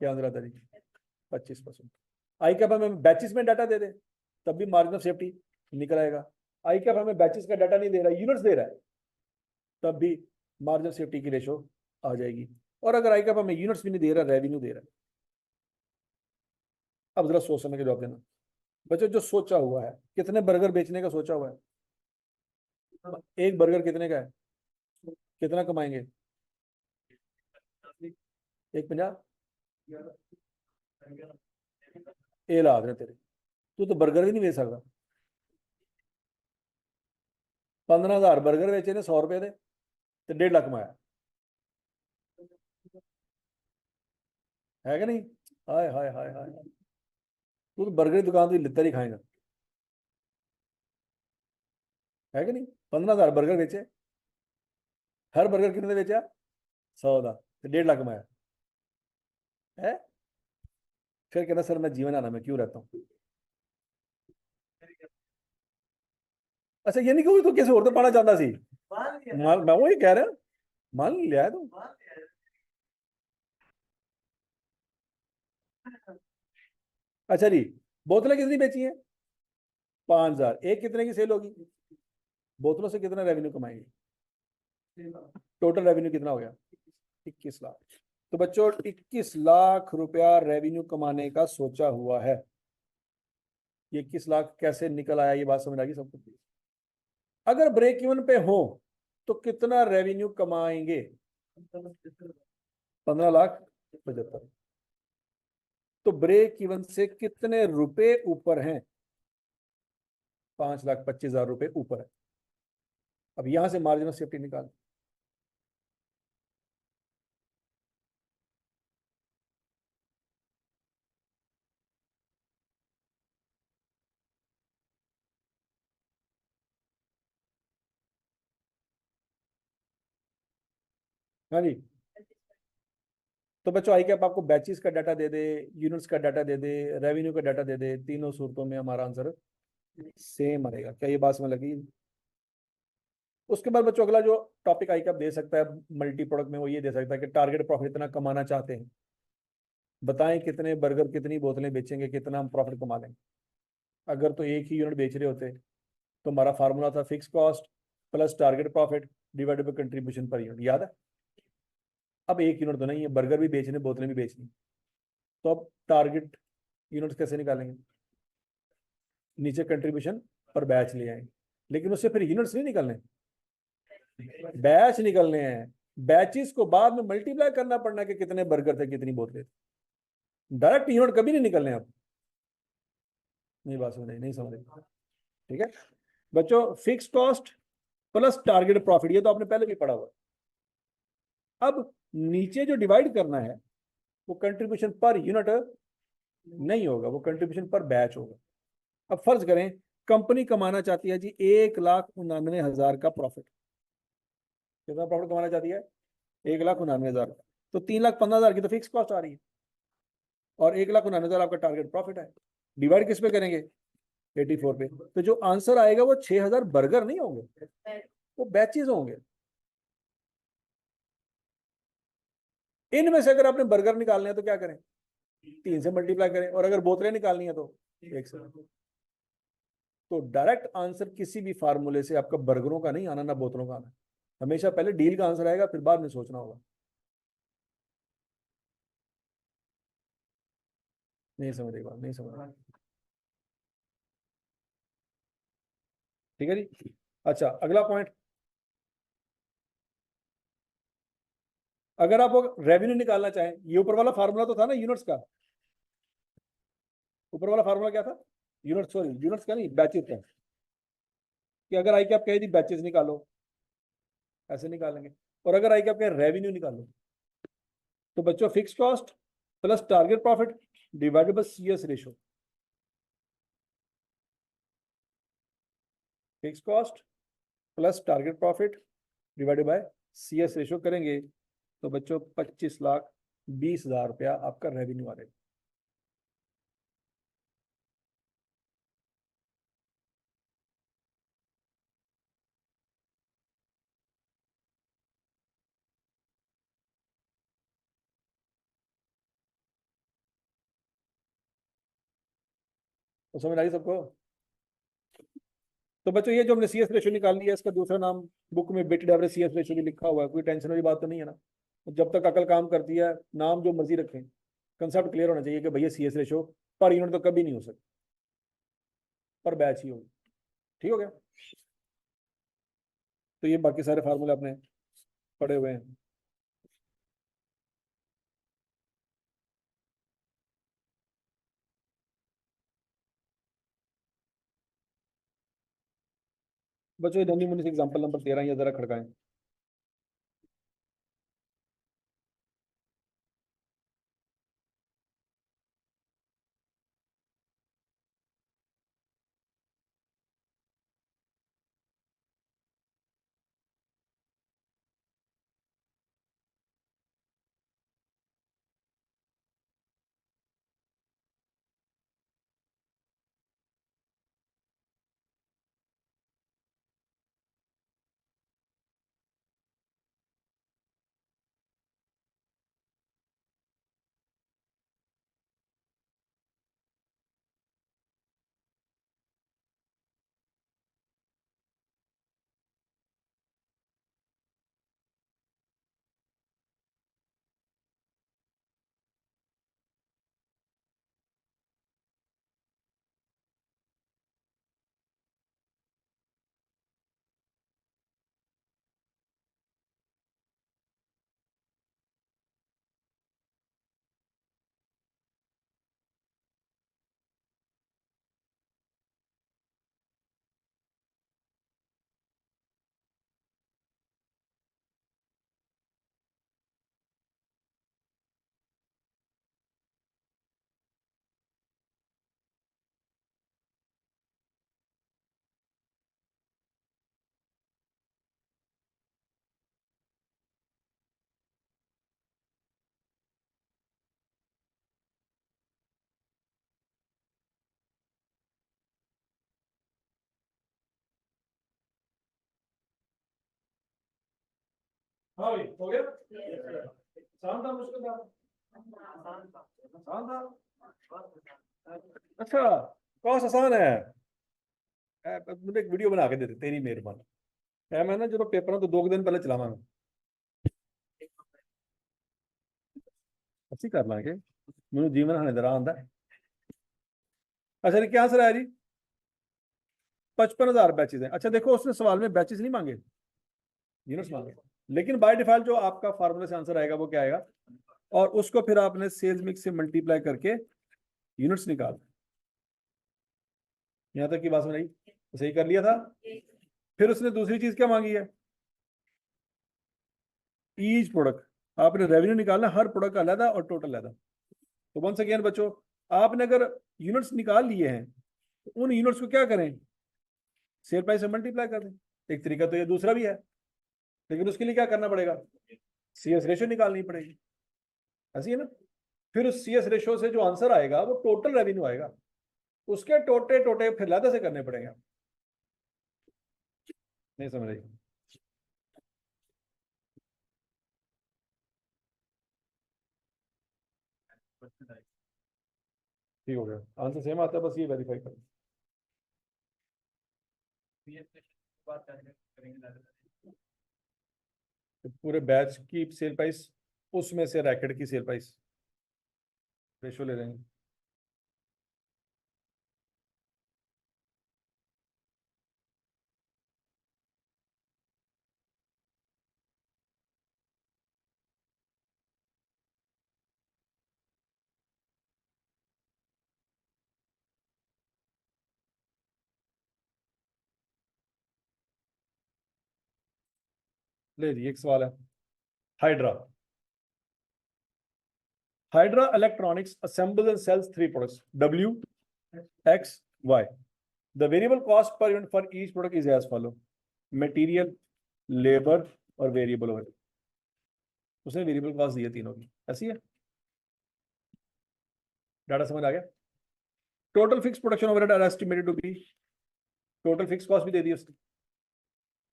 क्या आंसर आता है? 25%। आई कैप हमें बैचेस में डाटा दे दे तब भी मार्जिन ऑफ सेफ्टी निकल आएगा। आई कैप हमें बैचेस का डाटा नहीं दे रहा, यूनिट्स दे रहा है, तब भी मार्जिन ऑफ सेफ्टी की रेशो आ जाएगी। और अगर आई कैप हमें यूनिट्स भी नहीं दे रहा, रेवेन्यू दे रहा है। अब जरा सोच समझ के जवाब देना बच्चों। जो सोचा हुआ है, कितने बर्गर बेचने का सोचा हुआ है? एक बर्गर कितने का है? कितना कमाएंगे? 150। ए ला रहे तेरे, तू तो बर्गर भी नहीं बेच सकता। 15,000 बर्गर बेचे ने 100 रुपए दे, तो 1.5 लाख कमाया है कि नहीं? हाय हाय हाय हाय, तू तो बर्गर की दुकान तो लिद्दर ही खाएगा, है कि नहीं? 15,000 बर्गर बेचे, हर बर्गर कितने बेचा? 100 का, तो 1.5 लाख कमाया है। फिर कहना सर मैं जीवन आना में क्यों रहता हूँ? अच्छा ये नहीं कहूँ तो कैसे और तो पाना चाहता सी। मैं वही कह रहा, मान लिया है तुम। अच्छा जी, बोतलें कितनी बेची हैं? 5,000। एक कितने की सेल होगी? बोतलों से कितना रेवेन्यू कमाएंगे? टोटल रेवेन्यू कितना हो गया? 21 लाख। तो बच्चों 21 लाख रुपया रेवेन्यू कमाने का सोचा हुआ है। ये 21 लाख कैसे निकल आया, ये बात समझ आ गई सबको? अगर ब्रेक इवन पे हो तो कितना रेवेन्यू कमाएंगे? 15,75,000। तो ब्रेक इवन से कितने रुपए ऊपर हैं? 5,25,000 रुपए ऊपर है। अब यहां से मार्जिन ऑफ सेफ्टी निकाल। हाँ जी। तो बच्चों आई कैप आपको बैचेस का डाटा दे दे, यूनिट्स का डाटा दे दे, रेवेन्यू का डाटा दे दे, तीनों सूरतों में हमारा आंसर सेम आएगा। क्या ये बात समझ लगी? उसके बाद बच्चों अगला जो टॉपिक आई कैप दे सकता है मल्टी प्रोडक्ट में, वो ये दे सकता है कि टारगेट प्रॉफिट इतना कमाना चाहते हैं, बताएं कितने बर्गर कितनी बोतलें बेचेंगे, कितना हम प्रॉफिट कमा लेंगे। अगर तो एक ही यूनिट बेच रहे होते तो हमारा फार्मूला था fix cost plus target profit divided by contribution per unit, याद है? अब एक यूनिट तो नहीं है, बर्गर भी बेचने बोतलें भी बेचनी, तो अब टारगेट यूनिट्स कैसे निकालेंगे? नीचे कंट्रीब्यूशन पर बैच ले आएंगे, लेकिन उससे फिर यूनिट्स नहीं निकलने, बैच निकलने हैं। बैचेस को बाद में मल्टीप्लाई करना पड़ना कि कितने बर्गर थे कितनी बोतलें थे। डायरेक्ट यूनिट कभी नहीं निकलने। अब नहीं बात समझ नहीं समझ, ठीक है बच्चों? Fix cost plus target profit, ये तो आपने पहले भी पढ़ा हुआ। अब नीचे जो डिवाइड करना है वो कंट्रीब्यूशन पर यूनिट नहीं होगा, वो कंट्रीब्यूशन पर बैच होगा। अब फर्ज करें कंपनी कमाना चाहती है जी 1,99,000 का प्रॉफिट। कितना प्रॉफिट कमाना चाहती है? 1,99,000। तो 3,15,000 की तो फिक्स कॉस्ट आ रही है और 1,99,000 आपका टारगेट प्रॉफिट है। डिवाइड किस पे करेंगे? 84 पे। तो जो आंसर आएगा वो 6,000 बर्गर नहीं होंगे, वो बैचेज होंगे। इनमें से अगर आपने बर्गर निकालने हैं तो क्या करें? 3 से मल्टीप्लाई करें, और अगर बोतलें निकालनी है तो 1 से। तो डायरेक्ट आंसर किसी भी फार्मूले से आपका बर्गरों का नहीं आना, ना बोतलों का आना। हमेशा पहले डील का आंसर आएगा, फिर बाद में सोचना होगा। नहीं समझ रही बात? नहीं समझ रहा? ठीक है जी। अच्छा अगला पॉइंट, अगर आप रेवेन्यू निकालना चाहें, ये ऊपर वाला फार्मूला तो था ना यूनिट्स का, ऊपर वाला फार्मूला क्या था, यूनिट्स, सॉरी यूनिट्स का नहीं, बैचेस का, कि अगर आई कैप कहे थी बैचेस निकालो, ऐसे निकालेंगे। और अगर आई कैप कहे रेवेन्यू निकालो, तो बच्चों fix cost plus target profit divided by CS ratio, fix cost plus target profit divided by CS ratio करेंगे, तो बच्चों 25,20,000 रुपया आपका रेवेन्यू आ जाएगा। तो समझ आई सबको? तो बच्चों ये जो हमने सीएस रेशो निकाल लिया, इसका दूसरा नाम बुक में वेटेड एवरेज सीएस रेशो भी लिखा हुआ है, कोई टेंशन वाली बात तो नहीं है ना। जब तक अकल काम करती है, नाम जो मर्जी रखें, कंसेप्ट क्लियर होना चाहिए कि भैया सीएस रेशो पर यूनिट तो कभी नहीं हो सकता, पर बैच ही होगी। ठीक हो गया? तो ये बाकी सारे फार्मूले अपने पड़े हुए हैं। बच्चों ये धनी मुनि से एग्जाम्पल नंबर 13 ये जरा खड़काएं। हाँ भाई हो गया, आसान था मुश्किल था? आसान था। अच्छा, कौन आसान है? मुझे एक वीडियो बना के दे दे, तेरी मेहरबानी है। मैं ना जो पेपर तो 2 दिन पहले चलावांगा, अच्छी कर लांगे, मैंने जीवन हाने दरा आंदा है। अच्छा ये क्या आंसर आया जी? 55,000 बैचेज हैं। अच्छा देखो, उसने सवाल में बैचेज नहीं मांगे, यूनिट्स मांगे। लेकिन बाय डिफॉल्ट जो आपका फार्मूले से आंसर आएगा वो क्या आएगा, और उसको फिर आपने सेल्स मिक्स से मल्टीप्लाई करके यूनिट्स निकाल। यहां तक की बात समझ आई? तो सही कर लिया था। फिर उसने दूसरी चीज क्या मांगी है, ईच प्रोडक्ट। आपने रेवेन्यू निकालना, हर प्रोडक्ट का अलग और टोटल अलग। तो वंस अगेन बच्चों, आपने अगर यूनिट्स निकाल लिए हैं, तो उन यूनिट्स को क्या करें, सेल प्राइस से मल्टीप्लाई कर दें। एक तरीका तो ये, दूसरा भी है, लेकिन उसके लिए क्या करना पड़ेगा, सीएस रेशो निकालनी पड़ेगी, ऐसी है ना। फिर उस सीएस रेशो से जो आंसर आएगा वो टोटल रेवेन्यू आएगा, उसके टोटे टोटे फिर लादा से करने पड़ेंगे। नहीं समझ रही? ठीक हो गया, आंसर सेम आता है, बस ये वेरीफाई करें। तो पूरे बैच की सेल प्राइस, उसमें से रैकेट की सेल प्राइस रेशो ले लेंगे। ले जी, एक सवाल है। Hydra hydra electronics assembles and sells three products W, X, Y. The variable cost per unit for each product is as follow: material, labor और वेरिएबल ओवर। उसने वेरिएबल कॉस्ट दिए तीनों की, ऐसी है। डाटा समझ आ गया। Total fix production overhead are estimated to be, total fix cost भी दे दी उसने।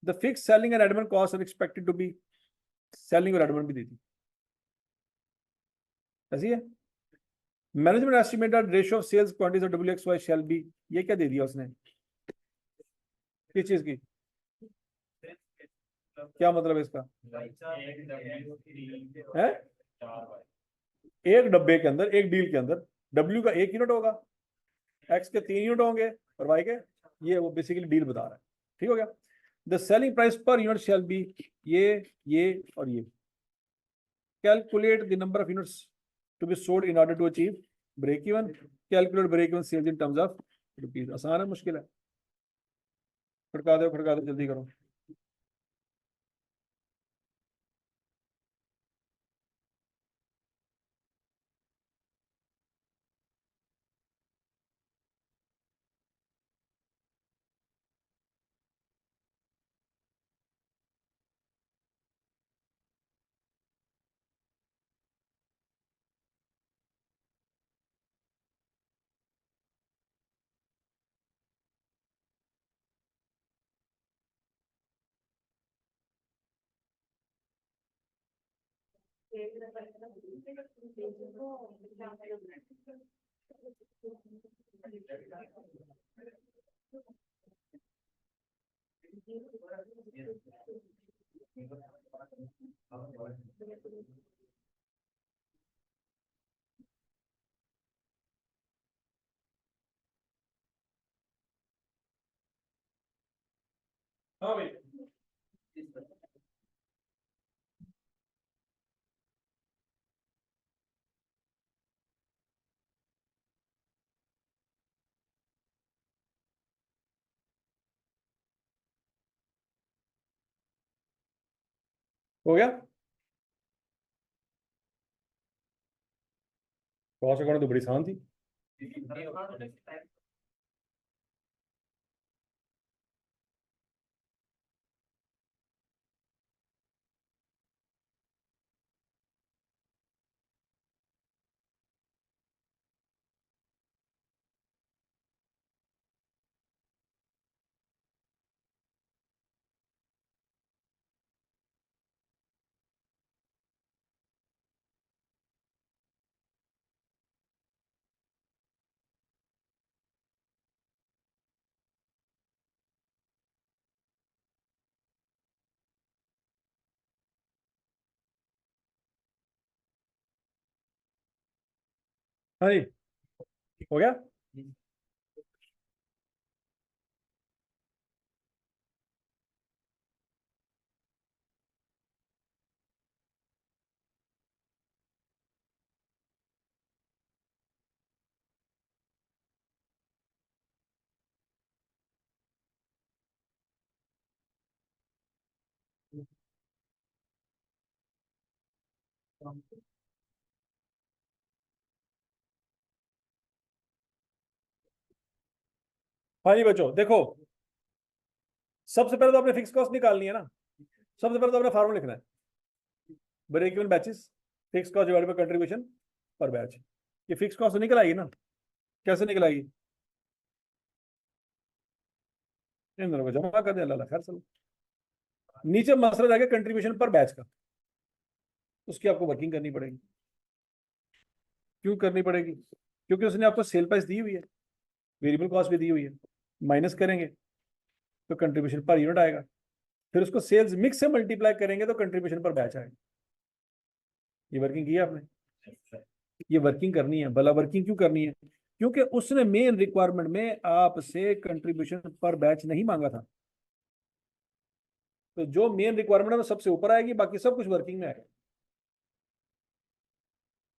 The fix selling and admin cost are expected to be, selling और एडमिन भी दी थी, ऐसी है। Management estimated ratio of sales quantities of WXY shall be, ये क्या दे दिया उसने, किस चीज की, क्या मतलब है इसका है? एक डब्बे के अंदर, एक डील के अंदर W का 1 यूनिट होगा, X के 3 यूनिट होंगे और Y के, ये वो बेसिकली डील बता रहा है। ठीक हो गया। The selling price per unit shall be, ये और ये। Calculate the number of units to be sold in order to achieve break even. Calculate break even sales in terms of rupees. आसान है, मुश्किल है? खड़का दो जल्दी करो। हाँ भाई, हो गया। कॉस्ट अकाउंट तो बड़ी आसान थी। हाँ जी, हो गया। हाँ जी बच्चों, देखो सबसे पहले तो आपने फिक्स कॉस्ट निकालनी है ना। सबसे पहले तो आपने फार्मूला लिखना है, break even batches, fix cost divided by contribution per batch. ये फिक्स कॉस्ट तो निकल आएगी ना, कैसे निकल आएगी? इन दोनों को जमा कर दे, अल्लाह खैर चलो। नीचे मसला जाएगा कंट्रीब्यूशन पर बैच का, उसकी आपको वर्किंग करनी पड़ेगी। क्यों करनी पड़ेगी? क्योंकि उसने आपको सेल प्राइस दी हुई है, वेरिएबल कॉस्ट भी दी हुई है, माइनस करेंगे तो कंट्रीब्यूशन पर यूनिट आएगा, फिर उसको सेल्स मिक्स से मल्टीप्लाई करेंगे तो कंट्रीब्यूशन पर बैच आएगा। ये वर्किंग की है आपने, ये वर्किंग करनी है। भला वर्किंग क्यों करनी है? क्योंकि उसने मेन रिक्वायरमेंट में आपसे कंट्रीब्यूशन पर बैच नहीं मांगा था। तो जो मेन रिक्वायरमेंट है वो सबसे ऊपर आएगी, बाकी सब कुछ वर्किंग में आएगा।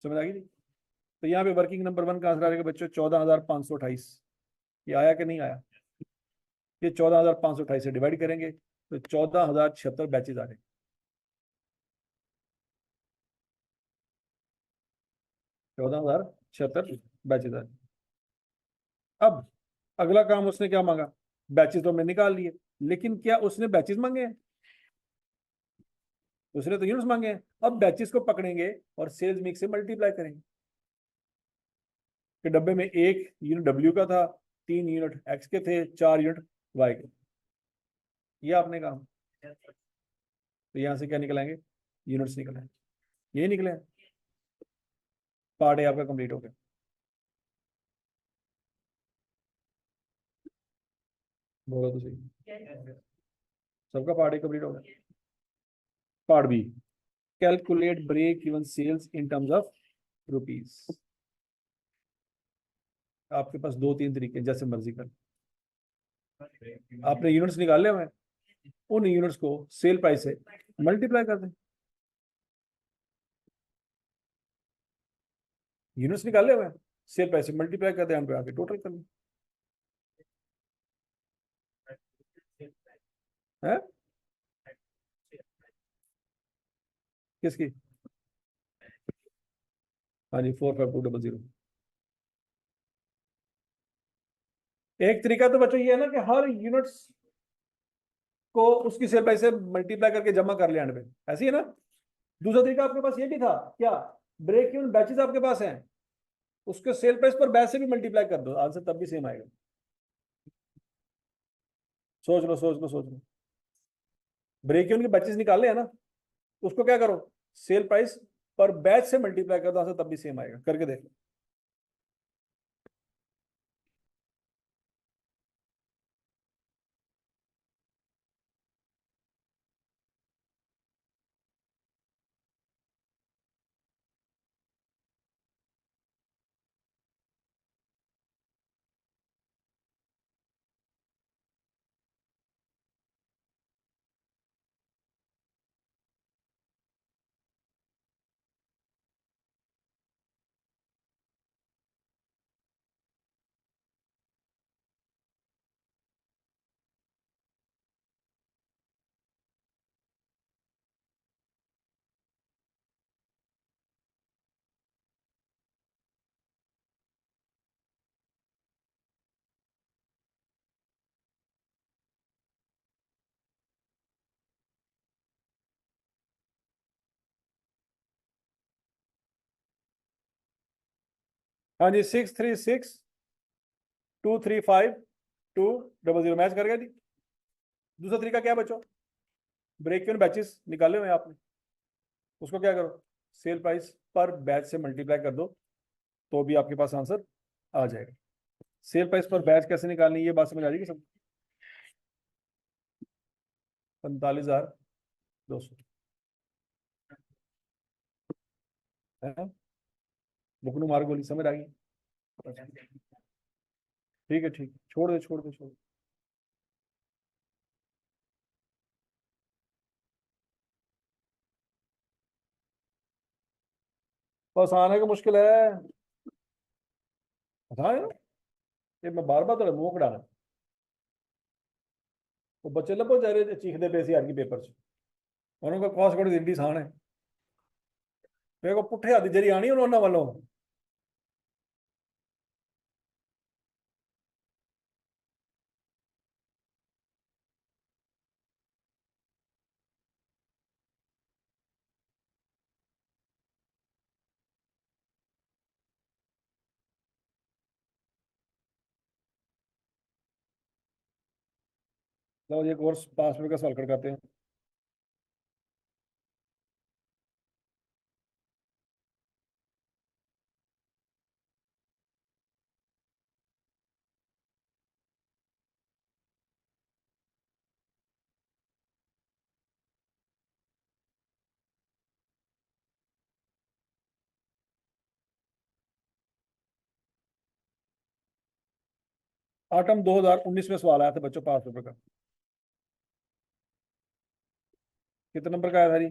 समझ आ गई? तो यहाँ पे वर्किंग नंबर 1 का आंसर आएगा बच्चों 14,528। ये आया कि नहीं आया? ये 14,528 से डिवाइड करेंगे तो 14,076 बैचेज आ रहे हैं। 14,076 बैचेज आए। अब अगला काम उसने क्या मांगा, बैचेज तो हमने निकाल लिए, लेकिन क्या उसने बैचेज मांगे हैं? उसने तो यूनिट्स मांगे हैं। अब बैचेस को पकड़ेंगे और सेल्स मिक्स से मल्टीप्लाई करेंगे कि डब्बे में 1 यूनिट डब्ल्यू का था, 3 यूनिट एक्स के थे, 4 यूनिट वाई के। ये आपने काम, तो यहां से क्या निकलेंगे, यूनिट्स निकले, ये निकले। पार्ट ए आपका कंप्लीट हो गया। बोलो तो सही, सबका पार्ट ए कंप्लीट हो गया। Part B, calculate break even sales in terms of rupees. आपके पास 2-3 तरीके, जैसे मर्जी कर। आपने यूनिट्स निकाले हुए हैं, उन यूनिट्स को सेल प्राइस से मल्टीप्लाई कर दें। यूनिट्स निकाले हुए हैं, सेल प्राइस से मल्टीप्लाई कर दें, हम पे आके टोटल कर लें। है किसकी? हाँ जी, 45200। एक तरीका तो बच्चों ये है ना कि हर यूनिट्स को उसकी सेल प्राइस से मल्टीप्लाई करके जमा कर ले एंड पे, ऐसी है ना। दूसरा तरीका आपके पास ये भी था, क्या, ब्रेक इवन बैचेस आपके पास हैं, उसके सेल प्राइस पर बैच से भी मल्टीप्लाई कर दो, आंसर तब भी सेम आएगा। सोच लो सोच लो सोच लो। ब्रेक इवन के बैचेस निकाले हैं ना, उसको क्या करो, सेल प्राइस पर बैच से मल्टीप्लाई कर दो, आंसर तब भी सेम आएगा। करके देख लो। हाँ जी, 636 235 200 मैच कर गया जी। दूसरा तरीका क्या बचो, ब्रेक इवन बैचेस निकाले हुए आपने, उसको क्या करो, सेल प्राइस पर बैच से मल्टीप्लाई कर दो, तो भी आपके पास आंसर आ जाएगा। सेल प्राइस पर बैच कैसे निकालनी, ये बात समझ आ जाएगी सब। 45,200 है। बुकनू मार गोली, समझ आ गई। ठीक है ठीक है, छोड़ दे छोड़ दे छोड़ दे। बस आने का मुश्किल है, आसान है ना। ये मैं बार बार तो मुंह कढ़ाना, वो बच्चे लभो जा रहे चीखते पे सी आर की पेपर च, उन्होंने कॉस कोड जिंदी आसान है, मेरे को पुट्ठे हद जरी आनी उन्होंने वालों। लो ये कोर्स पास में का सवाल करते हैं। आटम 2019 में सवाल आया था बच्चों, पास पेपर का। कितने नंबर का आया था जी?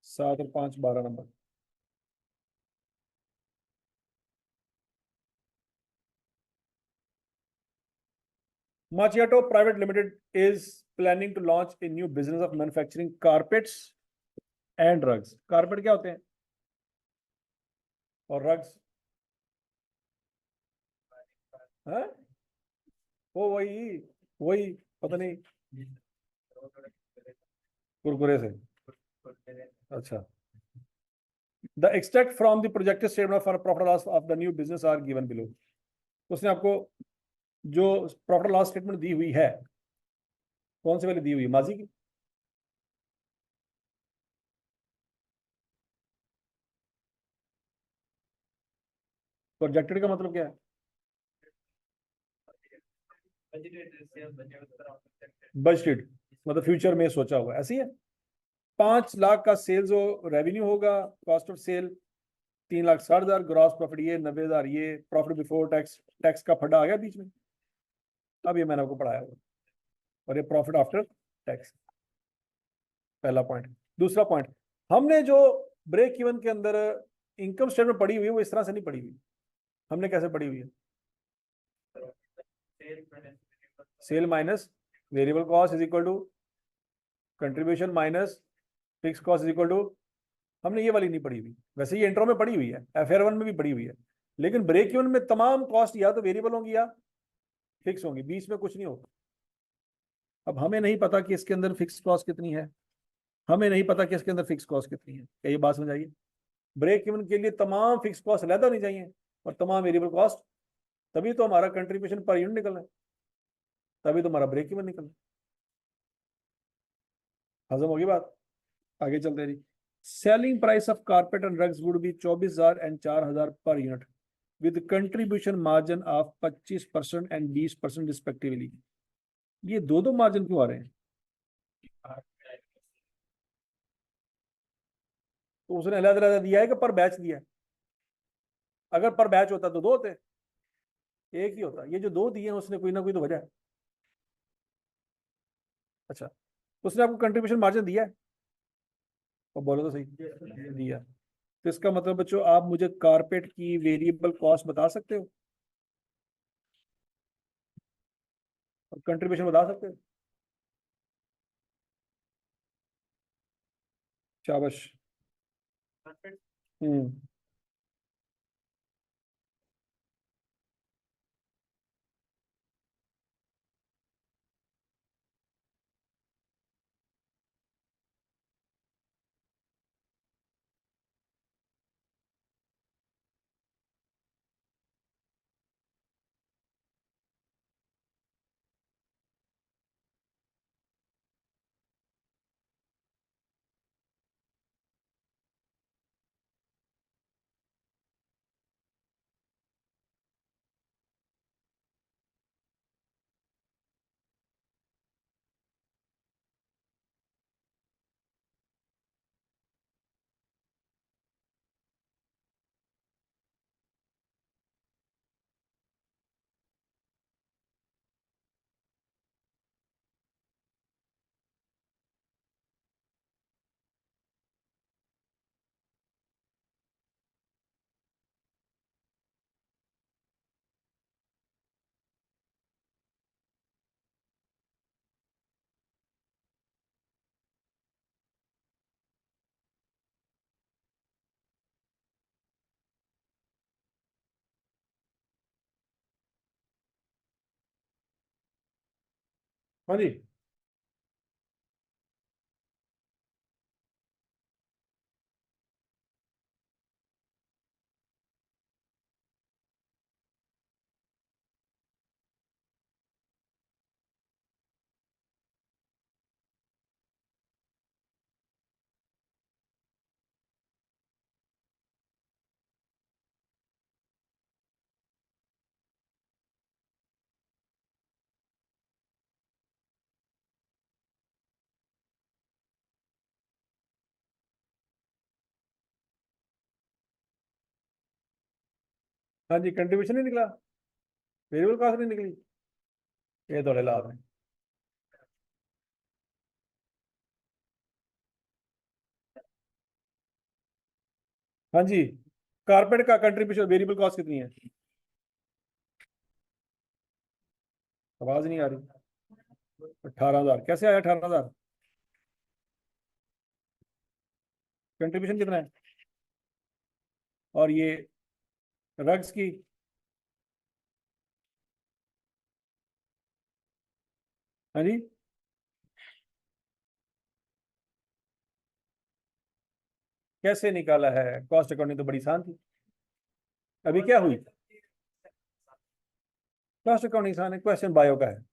7 और 5 12 number. Macchiato Private Limited is planning to launch a new business of manufacturing carpets and rugs. Carpet क्या होते हैं? और रग्स है वो वही वही पता नहीं कुरकुरे से। अच्छा, the extract from the projected statement for profit loss of the new business are given below. उसने आपको जो प्रॉफिट लॉस स्टेटमेंट दी हुई है, कौन से वाली दी हुई है, माजी की? प्रोजेक्टेड का मतलब क्या है? बजटेड मतलब फ्यूचर में सोचा हुआ, ऐसी है। 5 लाख का सेल्स रेवेन्यू होगा, cost of sale 3,60,000, gross profit ये 90,000, ये प्रॉफिट बिफोर टैक्स, टैक्स का फड्डा आ गया बीच में, अब ये मैंने आपको पढ़ाया हुआ, और ये प्रॉफिट आफ्टर टैक्स, पहला पॉइंट। दूसरा पॉइंट, हमने जो ब्रेक इवन के अंदर इनकम स्टेटमेंट पड़ी हुई है वो इस तरह से नहीं पड़ी हुई, हमने कैसे पड़ी हुई है? Sale minus variable cost is equal to contribution minus fix cost is equal to, हमने ये वाली नहीं पड़ी हुई। वैसे ये इंट्रो में पड़ी हुई है, FR1 में भी पड़ी हुई है, लेकिन ब्रेक इवन में तमाम कॉस्ट या तो वेरिएबल होंगी या फिक्स होंगी, बीच में कुछ नहीं होगा। अब हमें नहीं पता कि इसके अंदर फिक्स कॉस्ट कितनी है, हमें नहीं पता कि इसके अंदर फिक्स कॉस्ट कितनी है, क्या ये बात समझाइए? ब्रेक इवन के लिए तमाम फिक्स कॉस्ट अलग होनी चाहिए और तमाम वेरिएबल कॉस्ट, तभी तो हमारा कंट्रीब्यूशन पर यूनिट निकलना है, तभी तो हमारा ब्रेक इवन निकलना है। हजम होगी बात? आगे चलते जी। Selling price of carpet and rugs would be 24,000 and 4,000 per unit with contribution margin of 25% and 20% respectively. ये दो दो मार्जिन क्यों आ रहे हैं? तो उसने अलग अलग दिया है कि पर बैच दिया है? अगर पर बैच होता तो दो होते, एक ही होता। ये जो दो दिए हैं उसने कोई ना कोई तो वजह है। अच्छा, उसने आपको कंट्रीब्यूशन मार्जिन दिया है, और बोलो तो सही, दिया। तो इसका मतलब बच्चों आप मुझे कारपेट की वेरिएबल कॉस्ट बता सकते हो और कंट्रीब्यूशन बता सकते हो? शाबाश। हम्म। हाँ जी। हाँ जी, कंट्रीब्यूशन नहीं निकला, वेरिएबल कॉस्ट नहीं निकली, ये थोड़े लाभ है। हाँ जी, कारपेट का कंट्रीब्यूशन वेरिएबल कॉस्ट कितनी है? आवाज नहीं आ रही। 18,000 कैसे आया? 18,000 कंट्रीब्यूशन कितना है? और ये रग्स की, हाँ जी, कैसे निकाला है? कॉस्ट अकाउंटिंग तो बड़ी आसान थी। अभी क्या हुई? कॉस्ट अकाउंटिंग आसान है, क्वेश्चन बायो का है।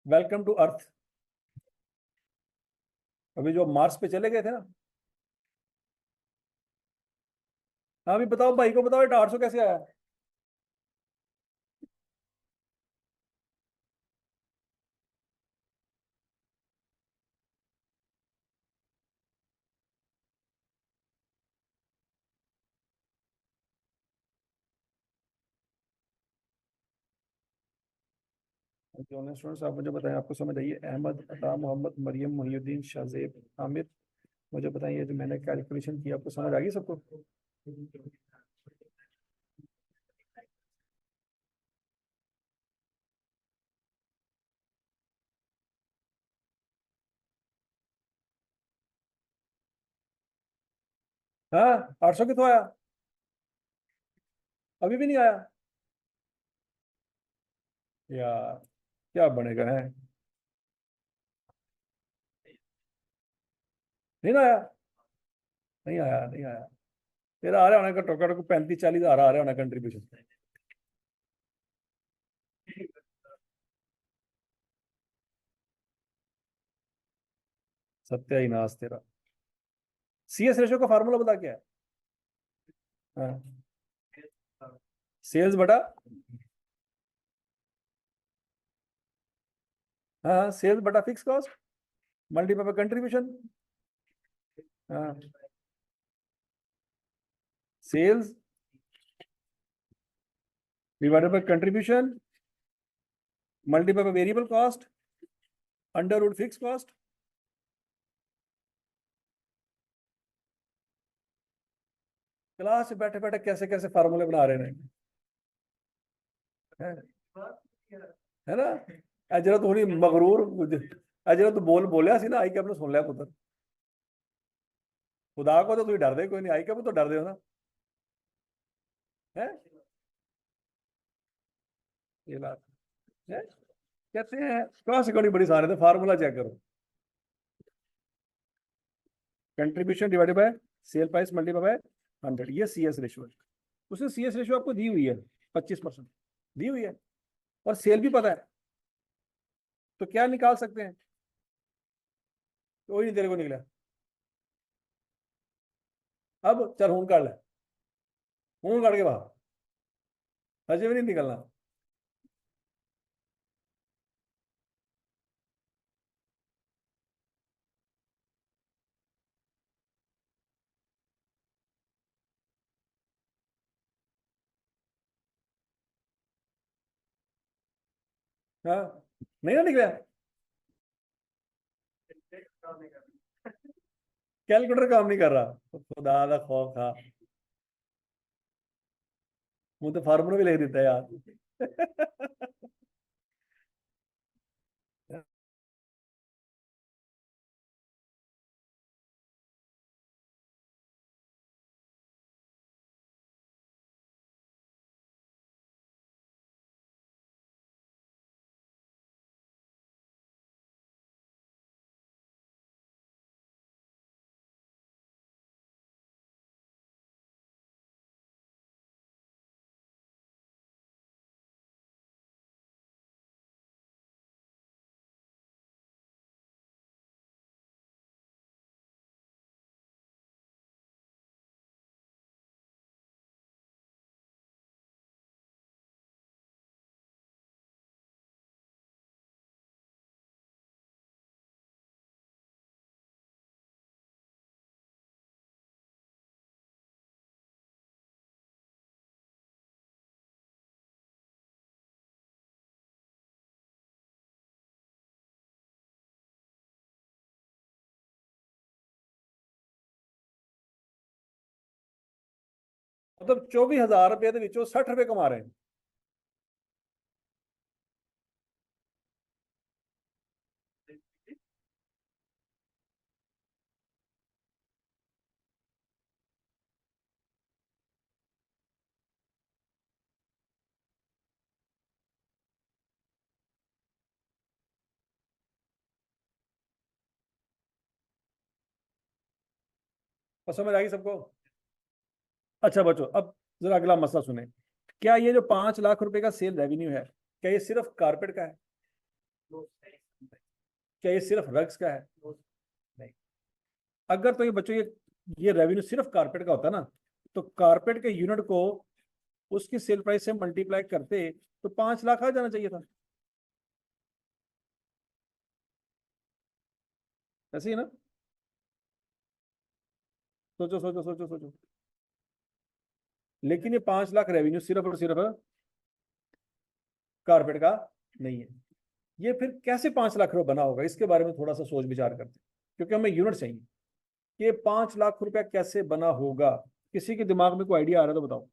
Welcome to earth. अभी जो मार्स पे चले गए थे ना। हाँ, अभी बताओ भाई को, बताओ 800 कैसे आया? जो स्टूडेंट्स आप मुझे बताएं, आपको समझ आइए? अहमद, अता, मोहम्मद, मरियम, मोहिउद्दीन, शाहजेब, आमिर, मुझे बताइए जो मैंने कैलकुलेशन की, आपको समझ आ गई सबको? हाँ, 800 कितना आया? अभी भी नहीं आया यार, क्या बनेगा है? नहीं ना आया? नहीं आया, नहीं आया। तेरा आ रहा होना, का टोका 35-40 हजार आ रहा होना कंट्रीब्यूशन। सत्या ही नाश तेरा। CS रेशो का फार्मूला बता क्या है? हाँ, सेल्स बटा, हाँ सेल्स बटा fix cost multiply by contribution. हाँ, sales divided by contribution multiply by variable cost under root fix cost. Class में बैठे बैठे कैसे कैसे फार्मूले बना रहे हैं, है है ना? अजरा थोड़ी मगरूर, अजरा तो बोलिया सी ना, आई के अपने सुन लिया पुत्र। खुदा को तो तुम डर दे कोई नहीं, आई के तो डर दे ना, है? ये बात है। कहते हैं कौन सी कौड़ी बड़ी सारे थे, फार्मूला चेक करो। Contribution divided by sale price multiply by 100, ये CS रेशियो है। उसने CS रेशियो आपको दी हुई है 25% दी हुई है, और सेल भी पता है, तो क्या निकाल सकते हैं? कोई नहीं तेरे को निकला। अब चल हूं काट ले, हूं काट के बाहर, अजय भी नहीं निकलना। हाँ, नहीं ना निकला। कैलकुलेटर काम नहीं कर रहा, तो खुदा का खौफ था। मुझे तो फार्मूला भी लिख देता है यार। मतलब 24,000 रुपये के 60 रुपये कमा रहे हैं। और समझ आ गई सबको? अच्छा बच्चों, अब जरा अगला मसला सुने। क्या ये जो 5 लाख रुपए का सेल रेवेन्यू है, क्या ये सिर्फ कारपेट का है? क्या ये सिर्फ रग्स का है? नहीं। अगर तो ये बच्चों, ये रेवेन्यू सिर्फ कारपेट का होता ना, तो कारपेट के यूनिट को उसकी सेल प्राइस से मल्टीप्लाई करते तो 5 लाख आ जाना चाहिए था। ऐसे ही ना? सोचो सोचो सोचो सोचो। लेकिन ये 5 लाख रेवेन्यू सिर्फ और सिर्फ कारपेट का नहीं है। ये फिर कैसे 5 लाख रुपए बना होगा, इसके बारे में थोड़ा सा सोच विचार करते हैं, क्योंकि हमें यूनिट चाहिए कि 5 लाख रुपया कैसे बना होगा। किसी के दिमाग में कोई आइडिया आ रहा है तो बताओ।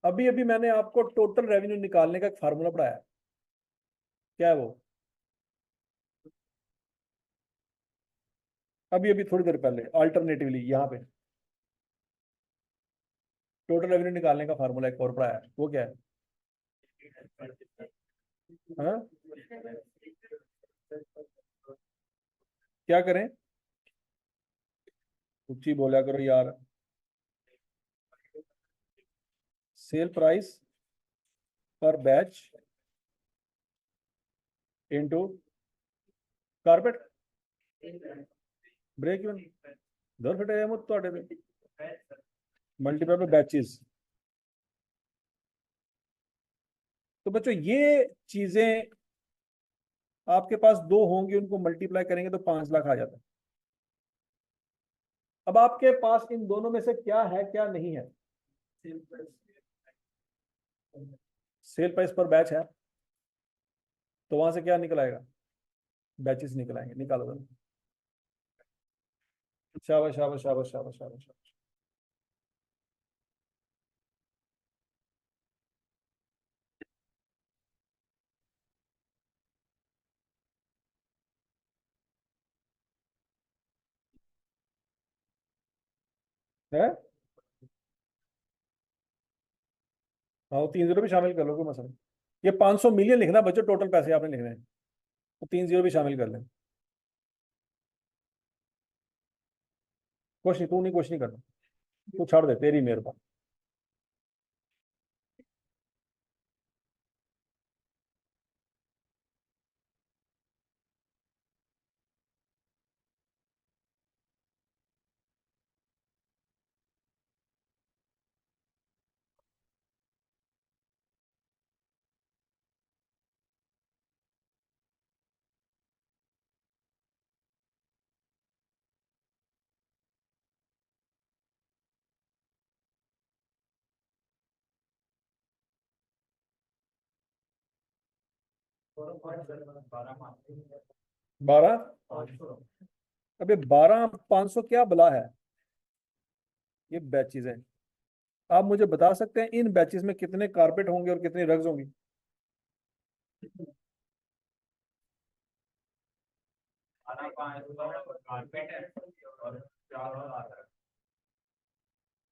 अभी अभी मैंने आपको टोटल रेवेन्यू निकालने का एक फार्मूला पढ़ाया। क्या है वो? अभी अभी थोड़ी देर पहले अल्टरनेटिवली यहाँ पे टोटल रेवेन्यू निकालने का फार्मूला एक और पढ़ाया। वो क्या है? हाँ? क्या करें? ऊंची बोला करो यार। Sale price per batch into carpet break even. दर फटे मत ਤੁਹਾਡੇ ਤੇ मल्टीप्लाई बाय बैचेस। तो बच्चों ये चीजें आपके पास दो होंगी, उनको मल्टीप्लाई करेंगे तो 5 लाख आ जाता है। अब आपके पास इन दोनों में से क्या है क्या नहीं है? सेल प्राइस पर बैच है, तो वहां से क्या निकल आएगा? बैचेस निकल आएंगे। निकालो दोनों। शाबाश शाबाश शाबाश शाबाश शाबाश शाबाश। है? हाँ, वो 3 जीरो भी शामिल कर लो, कोई मसला नहीं। ये 500 मिलियन लिखना बच्चों, टोटल पैसे आपने लिखने हैं, तो 3 जीरो भी शामिल कर लें। कुछ नहीं, तू नहीं, कुछ नहीं करना। तू छोड़ दे, तेरी मेहरबानी। 12। अबे 12 500 क्या बला है? ये बैचेज हैं। आप मुझे बता सकते हैं इन बैचेज में कितने कारपेट होंगे और कितनी रग्स होंगी?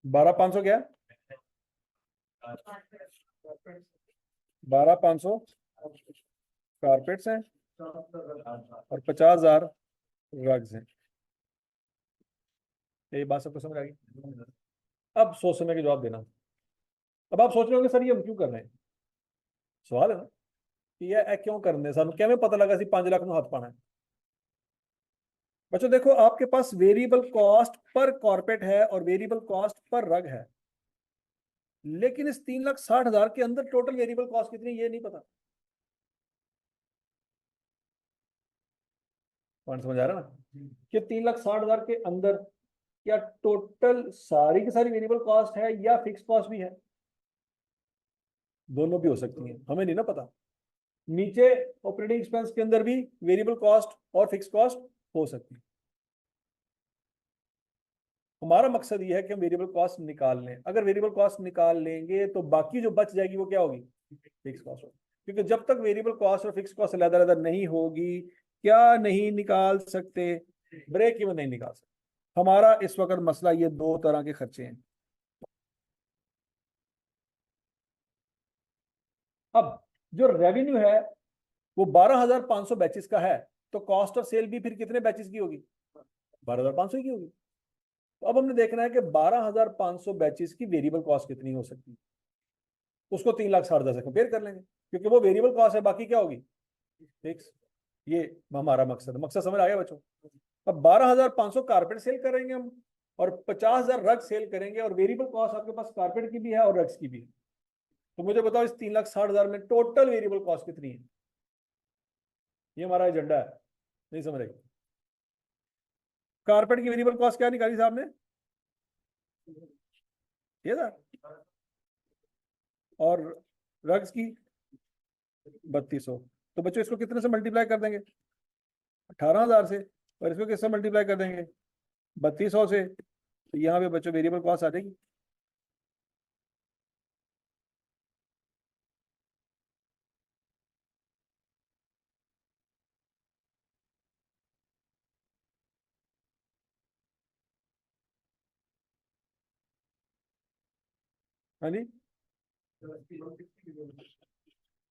12 500 क्या है? 12 500 कारपेट्स हैं और 50,000 रग्स हैं। यही बात सबको समझ आ गई? अब सोच समझ के जवाब देना। अब आप सोच रहे होंगे सर ये हम क्यों कर रहे हैं? सवाल है ना कि ये क्यों करने सानू कैसे पता लगा सी 5 लाख ਨੂੰ हथ पाना है? बच्चों देखो, आपके पास वेरिएबल कॉस्ट पर कॉर्पेट है और वेरिएबल कॉस्ट पर रग है, लेकिन इस 3,60,000 के अंदर टोटल वेरिएबल कॉस्ट कितनी ये नहीं पता। पॉइंट समझ आ रहा है ना कि 3,60,000 के अंदर क्या टोटल सारी की सारी वेरिएबल कॉस्ट है या फिक्स कॉस्ट भी है? दोनों भी हो सकती हैं, हमें नहीं ना पता। नीचे ऑपरेटिंग एक्सपेंस के अंदर भी वेरिएबल कॉस्ट और फिक्स कॉस्ट हो सकती है। हमारा मकसद ये है कि हम वेरिएबल कॉस्ट निकाल लें। अगर वेरिएबल कॉस्ट निकाल लेंगे तो बाकी जो बच जाएगी वो क्या होगी? फिक्स कॉस्ट होगी। क्योंकि जब तक वेरिएबल कॉस्ट और फिक्स कॉस्ट अलग-अलग नहीं होगी, क्या नहीं निकाल सकते, ब्रेक इवन नहीं निकाल सकते। हमारा इस वक्त मसला ये दो तरह के खर्चे हैं। अब जो रेवेन्यू है वो 12,500 बैचेस का है, तो कॉस्ट ऑफ सेल भी फिर कितने बैचेस की होगी, 12,500 की होगी। तो अब हमने देखना है कि 12,500 बैचेस की वेरिएबल कॉस्ट कितनी हो सकती है, उसको 3,60,000 से कंपेयर कर लेंगे, क्योंकि वो वेरिएबल कॉस्ट है, बाकी क्या होगी, फिक्स। ये हमारा मकसद, मकसद समझ आ गया बच्चों। अब 12,500 कारपेट सेल करेंगे हम, और 50,000 रग सेल करेंगे, और वेरिएबल कॉस्ट आपके पास कारपेट की भी है और रग्स की भी है। तो मुझे बताओ इस 3,60,000 में टोटल वेरिएबल कॉस्ट कितनी है। ये हमारा एजेंडा है, नहीं समझ रहे। कारपेट की वेरिएबल कॉस्ट क्या निकाली साहब ने, ये था, और रग्स की 3,200। तो बच्चों इसको कितने से मल्टीप्लाई कर देंगे, 18,000 से, और इसको किससे मल्टीप्लाई कर देंगे, 3,200 से। तो यहाँ पे बच्चों वेरिएबल कॉस्ट आ जाएगी। हाँ जी,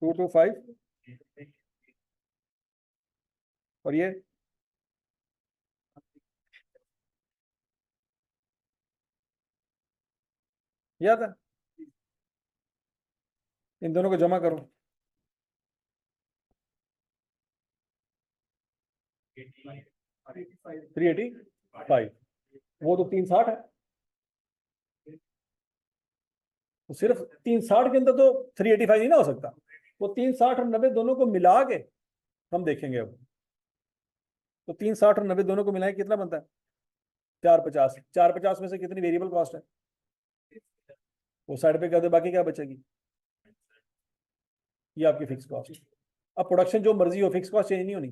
225, और ये याद है, इन दोनों को जमा करो, 385, वो तो 360 है, तो सिर्फ 360 के अंदर तो 385 नहीं ना हो सकता, वो 360 और 90 दोनों को मिला के हम देखेंगे अब। तो 360 और 90 दोनों को मिलाए कितना बनता है, 450। 450 में से कितनी वेरिएबल कॉस्ट है, वो साइड पे कर दे, बाकी क्या बचेगी, ये आपकी फिक्स कॉस्ट। अब प्रोडक्शन जो मर्जी हो, फिक्स कॉस्ट चेंज नहीं होनी,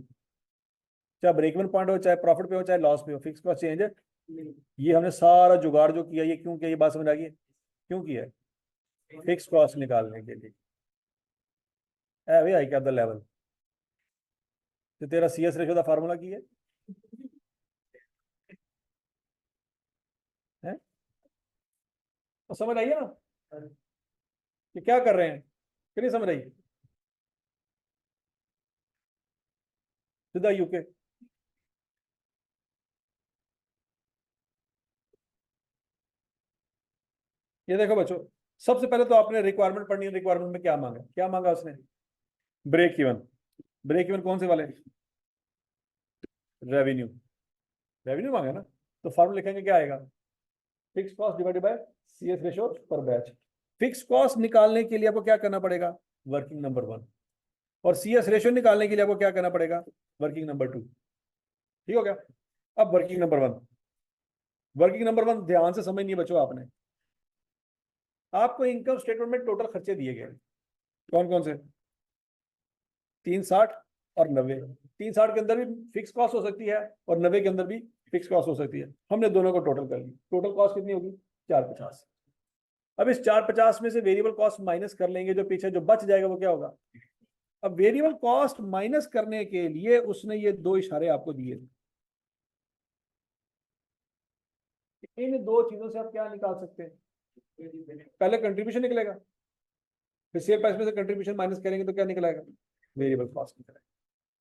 चाहे ब्रेक इवन पॉइंट हो, चाहे प्रॉफिट पे हो, चाहे लॉस पे हो, फिक्स कॉस्ट चेंज है। ये हमने सारा जुगाड़ जो किया, ये क्यों किया, ये बात समझ आ गई है क्यों किया है, फिक्स कॉस्ट निकालने के लिए। है भाई, आई क्या द लेवल, तो तेरा CS रेशो का फार्मूला की है? तो समझ आई है ना कि क्या कर रहे हैं, कि नहीं समझ आई, सीधा यूके। ये देखो बच्चों, सबसे पहले तो आपने रिक्वायरमेंट पढ़नी है। रिक्वायरमेंट में क्या मांगा, क्या मांगा उसने, ब्रेक इवन। ब्रेक इवन कौन से वाले, रेवेन्यू, रेवेन्यू मांगा ना। तो फॉर्मूला लिखेंगे, क्या आएगा, fix cost divided bye CS ratio per batch. Fix cost निकालने के लिए आपको क्या करना पड़ेगा, वर्किंग नंबर 1, और CS रेशो निकालने के लिए आपको क्या करना पड़ेगा, वर्किंग नंबर 2। ठीक हो गया। अब वर्किंग नंबर 1, वर्किंग नंबर 1 ध्यान से समझनी है बच्चों आपने। आपको इनकम स्टेटमेंट में टोटल खर्चे दिए गए, कौन कौन से, 360 और 90। 360 के अंदर भी फिक्स कॉस्ट हो सकती है, और 90 के अंदर भी फिक्स कॉस्ट हो सकती है। हमने दोनों को टोटल कर लिया, टोटल कॉस्ट कितनी होगी, 450। अब इस 450 में से वेरिएबल कॉस्ट माइनस कर लेंगे, जो पीछे जो बच जाएगा वो क्या होगा। अब वेरिएबल कॉस्ट माइनस करने के लिए उसने ये दो इशारे आपको दिए थे। इन दो चीजों से आप क्या निकाल सकते हैं, पहले कंट्रीब्यूशन निकलेगा, फिर सेल प्राइस में से कंट्रीब्यूशन माइनस करेंगे तो क्या निकलेगा, वेरिएबल कॉस्ट निकलेगा।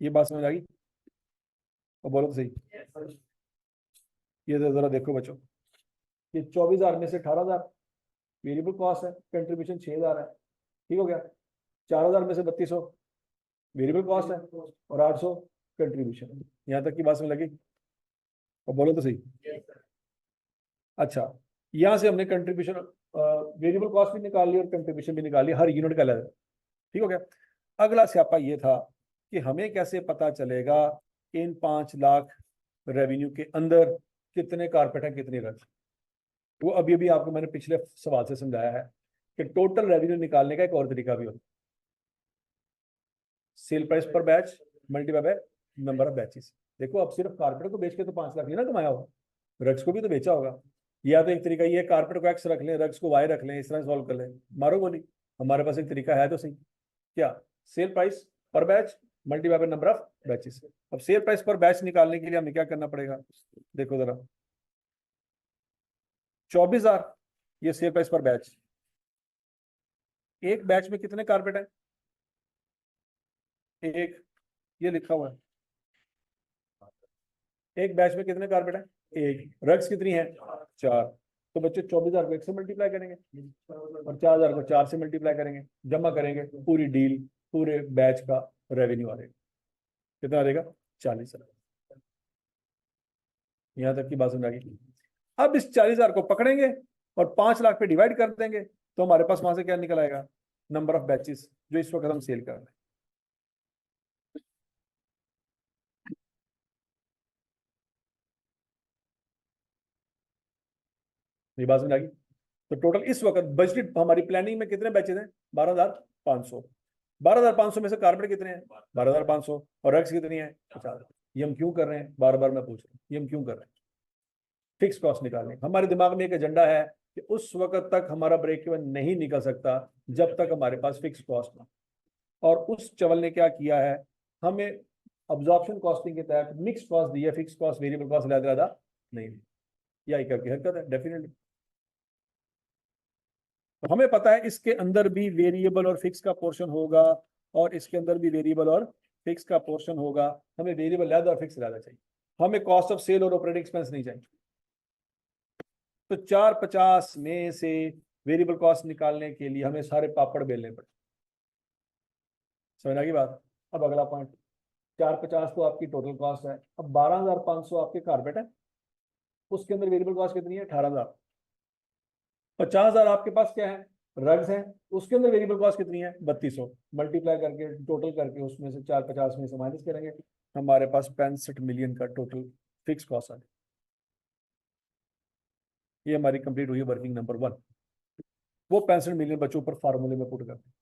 ये बात समझ आ गई, और बोलो तो सही। ये तो जरा देखो बच्चों, ये 24,000 में से 18,000 वेरिएबल कॉस्ट है, कंट्रीब्यूशन 6,000 है। ठीक हो गया। 4,000 में से 3,200 वेरिएबल कॉस्ट है, और 800 कंट्रीब्यूशन है। यहाँ तक की बात समझ लगी, और बोलो तो सही। अच्छा, यहाँ से हमने कंट्रीब्यूशन, वेरिएबल कॉस्ट भी निकाल ली और कंट्रीब्यूशन भी निकाल ली, हर यूनिट का अलग। ठीक हो गया। अगला स्यापा ये था कि हमें कैसे पता चलेगा इन 5 लाख रेवेन्यू के अंदर कितने कारपेट है, कितनी रथ। वो अभी अभी आपको मैंने पिछले सवाल से समझाया है कि टोटल रेवेन्यू निकालने का एक और तरीका भी होता है, cell price per batch multiply by number of batches. देखो अब सिर्फ कारपेट को बेच के तो 5 लाख नहीं ना कमाया होगा, रग्स को भी तो बेचा होगा। या तो एक तरीका ये, कारपेट को X रख लें, रग्स को Y रख लें, इस तरह सॉल्व कर लें, मारो गोली। हमारे पास एक तरीका है तो सही, क्या, cell price per batch multiply by number of batches. अब सेल प्राइस पर बैच निकालने के लिए हमें क्या करना पड़ेगा, देखो जरा, 24,000 ये सेल प्राइस पर बैच। एक बैच में कितने कारपेट है, एक, ये लिखा हुआ है, एक बैच में कितने कारपेट है, एक। रग्स कितनी है, 4। तो बच्चे 24,000 को 1 से मल्टीप्लाई करेंगे और 4,000 को 4 से मल्टीप्लाई करेंगे, जमा करेंगे, पूरी डील पूरे बैच का रेवेन्यू आ जाएगा। कितना आ जाएगा, 40,000। यहां तक की बात समझ आ गई। अब इस 40,000 को पकड़ेंगे और 5 लाख पे डिवाइड कर देंगे, तो हमारे पास वहां से क्या निकल आएगा, नंबर ऑफ बैचेस जो इस वक्त हम सेल कर रहे हैं। ये बात समझ आ गई। तो टोटल इस वक्त बजटेड हमारी प्लानिंग में कितने बैचेस हैं, 12,500। 12,500 में से कारपेट कितने हैं, 12,500, और रग्स कितनी है, 50। ये हम क्यों कर रहे हैं, बार बार मैं पूछ रहा हूँ, ये हम क्यों कर रहे हैं, फिक्स कॉस्ट निकालने। हमारे दिमाग में एक एजेंडा है कि उस वक्त तक हमारा ब्रेक इवन नहीं निकल सकता जब तक हमारे पास फिक्स कॉस्ट ना। और उस चवल ने क्या किया है, हमें अब्जॉर्प्शन कॉस्टिंग के तहत मिक्स कॉस्ट दी है, फिक्स कॉस्ट वेरिएबल कॉस्ट ज्यादा नहीं दी। यह करके हरकत है डेफिनेटली। तो हमें पता है इसके अंदर भी वेरिएबल और फिक्स का पोर्शन होगा, और इसके अंदर भी वेरिएबल और फिक्स का पोर्शन होगा। हमें वेरिएबल ज्यादा और फिक्स ज्यादा चाहिए, हमें कॉस्ट ऑफ सेल और ऑपरेटिंग एक्सपेंस नहीं चाहिए। तो 450 में से वेरिएबल कॉस्ट निकालने के लिए हमें सारे पापड़ बेलने पड़े। समझ आ गई बात। अब अगला पॉइंट, 450 तो आपकी टोटल कॉस्ट है। अब 12,500 आपके कारपेट है, उसके अंदर वेरिएबल कॉस्ट कितनी है, 18,000। 50,000 आपके पास क्या है, रग्स है, उसके अंदर वेरिएबल कॉस्ट कितनी है, 3,200। मल्टीप्लाई करके टोटल करके उसमें से 450 में से माइनस करेंगे, हमारे पास 65 मिलियन का टोटल फिक्स कॉस्ट आ गया। ये हमारी कंप्लीट हुई है वर्किंग नंबर 1। वो 65 मिलियन बच्चों पर फार्मूले में पुट करते हैं।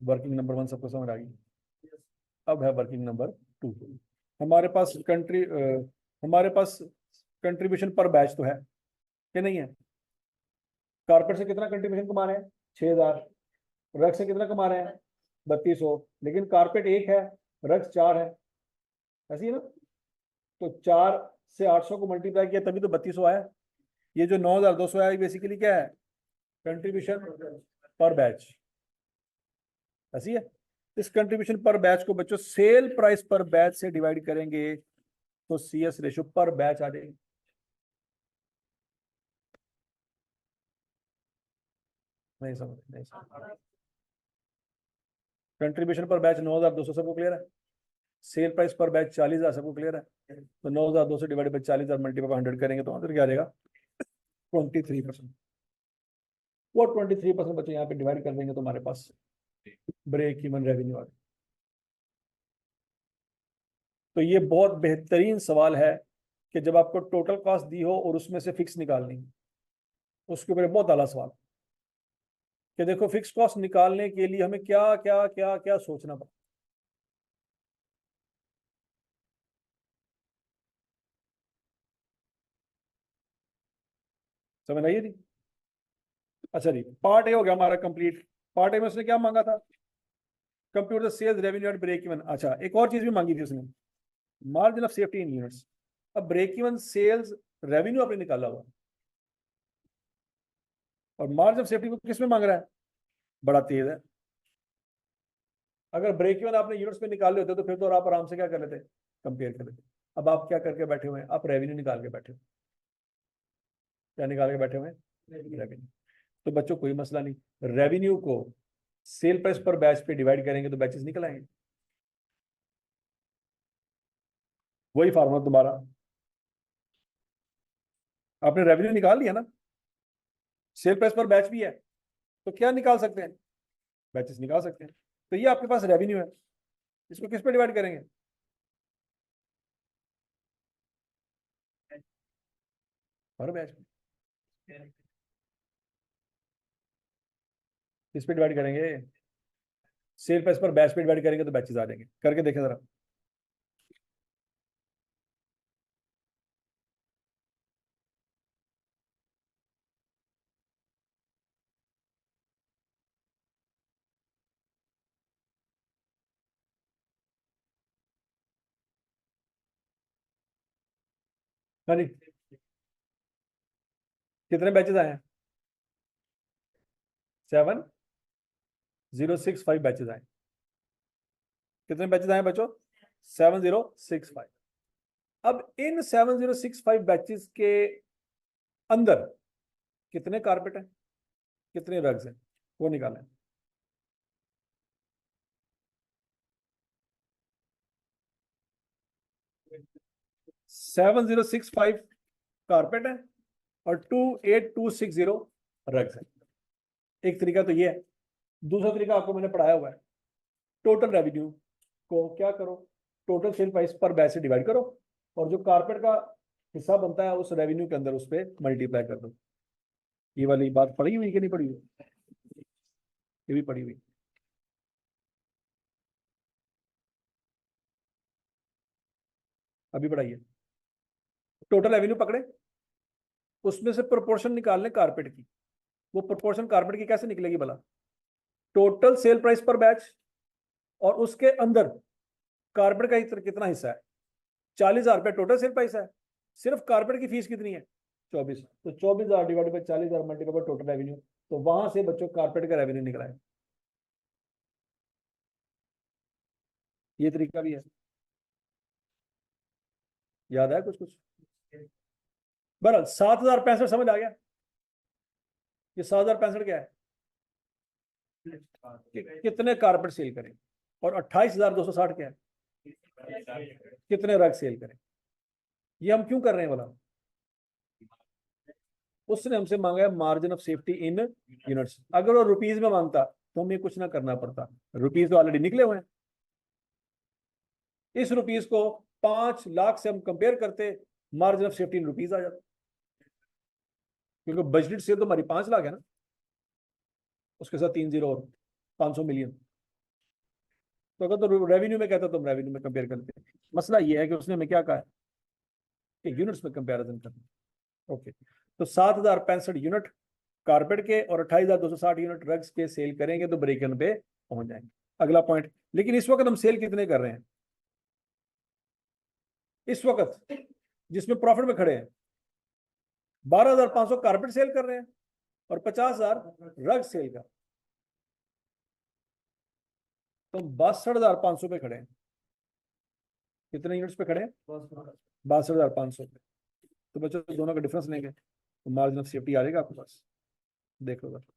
वर्किंग नंबर 1 सबको समझ आ गई। अब है वर्किंग नंबर 2। हमारे पास हमारे पास कंट्रीब्यूशन पर बैच तो है कि नहीं है। कारपेट से कितना कंट्रीब्यूशन कमा रहे हैं, 6,000। रग से कितना कमा रहे हैं, 3,200। लेकिन कारपेट एक है, रग 4 है, ऐसी है ना। तो 4 से 800 को मल्टीप्लाई किया तभी तो 3,200 आया। ये जो 9,200 आया बेसिकली क्या है, कंट्रीब्यूशन पर बैच, ऐसी है। इस कंट्रीब्यूशन पर बैच को बच्चों सेल प्राइस पर बैच से डिवाइड करेंगे तो CS रेशो पर बैच आ जाएगी। नहीं समझ, नहीं समझ। कंट्रीब्यूशन पर बैच 9,200 सबको क्लियर है। सेल प्राइस पर बैच 40,000 सबको क्लियर है। तो 9,200 डिवाइड बाई 40,000 मल्टीप्लाई 100 करेंगे तो आंसर क्या आ जाएगा, 23%। वो 23% बच्चे यहाँ पे डिवाइड कर देंगे तो हमारे पास ब्रेक इवन रेवेन्यू आ गया। तो ये बहुत बेहतरीन सवाल है कि जब आपको टोटल कॉस्ट दी हो और उसमें से फिक्स निकालनी, उसके ऊपर बहुत आला सवाल कि देखो फिक्स कॉस्ट निकालने के लिए हमें क्या क्या क्या क्या सोचना पड़ता। समझ आइए जी। अच्छा जी, पार्ट ए हो गया हमारा कंप्लीट। पार्ट ए में उसने क्या मांगा था, computer sales revenue at break even. अच्छा, एक और चीज भी मांगी थी उसने, margin of safety in units. अब ब्रेक इवन सेल्स रेवेन्यू आपने निकाला हुआ, और मार्जिन ऑफ सेफ्टी को किस में मांग रहा है, बड़ा तेज है। अगर ब्रेक इवन आपने यूनिट्स में निकाले होते तो फिर तो आप आराम से क्या कर लेते, कंपेयर कर लेते। अब आप क्या करके बैठे हुए हैं, आप रेवेन्यू निकाल के बैठे हो। क्या निकाल के बैठे हुए हैं, रेवेन्यू। तो बच्चों कोई मसला नहीं, रेवेन्यू को सेल प्राइस पर बैच पे डिवाइड करेंगे तो बैचेस निकल आएंगे। वही फार्मूला दोबारा, आपने रेवेन्यू निकाल लिया ना, सेल प्राइस पर बैच भी है, तो क्या निकाल सकते हैं, बैचेस निकाल सकते हैं। तो ये आपके पास रेवेन्यू है, इसको किस पे डिवाइड करेंगे, पर बैच पे। किस पे डिवाइड करेंगे, सेल प्राइस पर बैच पे डिवाइड करेंगे तो बैचेस आ जाएंगे। करके देखें जरा। हाँ नहीं, कितने बैचेस आए हैं? 7065 बैचेस आए। कितने बैचेस आए बच्चों? 7065। अब इन 7065 बैचेस के अंदर कितने कारपेट हैं, कितने रग्स हैं, वो निकालें। Seven zero six five carpet है और 28260 रग्स है। एक तरीका तो ये है। दूसरा तरीका आपको मैंने पढ़ाया हुआ है। टोटल रेवेन्यू को क्या करो, total sale price per batch से डिवाइड करो और जो कारपेट का हिस्सा बनता है उस रेवेन्यू के अंदर उस पर मल्टीप्लाई कर दो। ये वाली बात पढ़ी हुई कि नहीं पढ़ी हुई? ये भी पढ़ी हुई। अभी पढ़ाइए। टोटल रेवेन्यू पकड़े, उसमें से प्रोपोर्शन निकालने कारपेट की। वो प्रोपोर्शन कारपेट की कैसे निकलेगी भला? Total sale price per batch और उसके अंदर कारपेट का कितना हिस्सा है। 40,000 रुपया टोटल सेल प्राइस है, सिर्फ कारपेट की फीस कितनी है? 24। तो 24,000 divide by 40,000 multiply total revenue, तो वहां से बच्चों कारपेट का रेवेन्यू निकला है। ये तरीका भी है। याद है कुछ कुछ? बहरहाल 7,065 समझ आ गया। ये 7,065 क्या है? कितने कारपेट सेल करें। और 28,260 क्या है? कितने रग सेल करें। ये हम क्यों कर रहे हैं बोला? उसने हमसे मांगा है margin of safety in units. अगर वो रुपीज में मांगता तो हमें कुछ ना करना पड़ता, रुपीज तो ऑलरेडी निकले हुए हैं। इस रुपीज को 5 लाख से हम कंपेयर करते, margin of safety in rupees आ जाता, क्योंकि बजटेड सेल तो हमारी 5 लाख है ना, उसके साथ 3 जीरो और 500 मिलियन। तो अगर तो रेवेन्यू में कहता तो हम रेवेन्यू में कंपेयर करते। मसला ये है कि उसने हमें क्या कहा है कि यूनिट्स में कंपेरिजन करना। ओके, तो 7,065 यूनिट कारपेट के और 28,260 यूनिट रग्स के सेल करेंगे तो ब्रेक इवन पे पहुंच जाएंगे। अगला पॉइंट, लेकिन इस वक्त हम सेल कितने कर रहे हैं? इस वक्त जिसमें प्रॉफिट में खड़े हैं 12,500 कारपेट सेल कर रहे हैं और 50,000 रग सेल कर, तो 62,500 पे खड़े हैं। कितने यूनिट्स पे खड़े हैं? 62,500 पे। तो बच्चों दोनों का डिफरेंस लेंगे तो मार्जिन ऑफ सेफ्टी आ जाएगा आपके पास। देख लो बच्चों,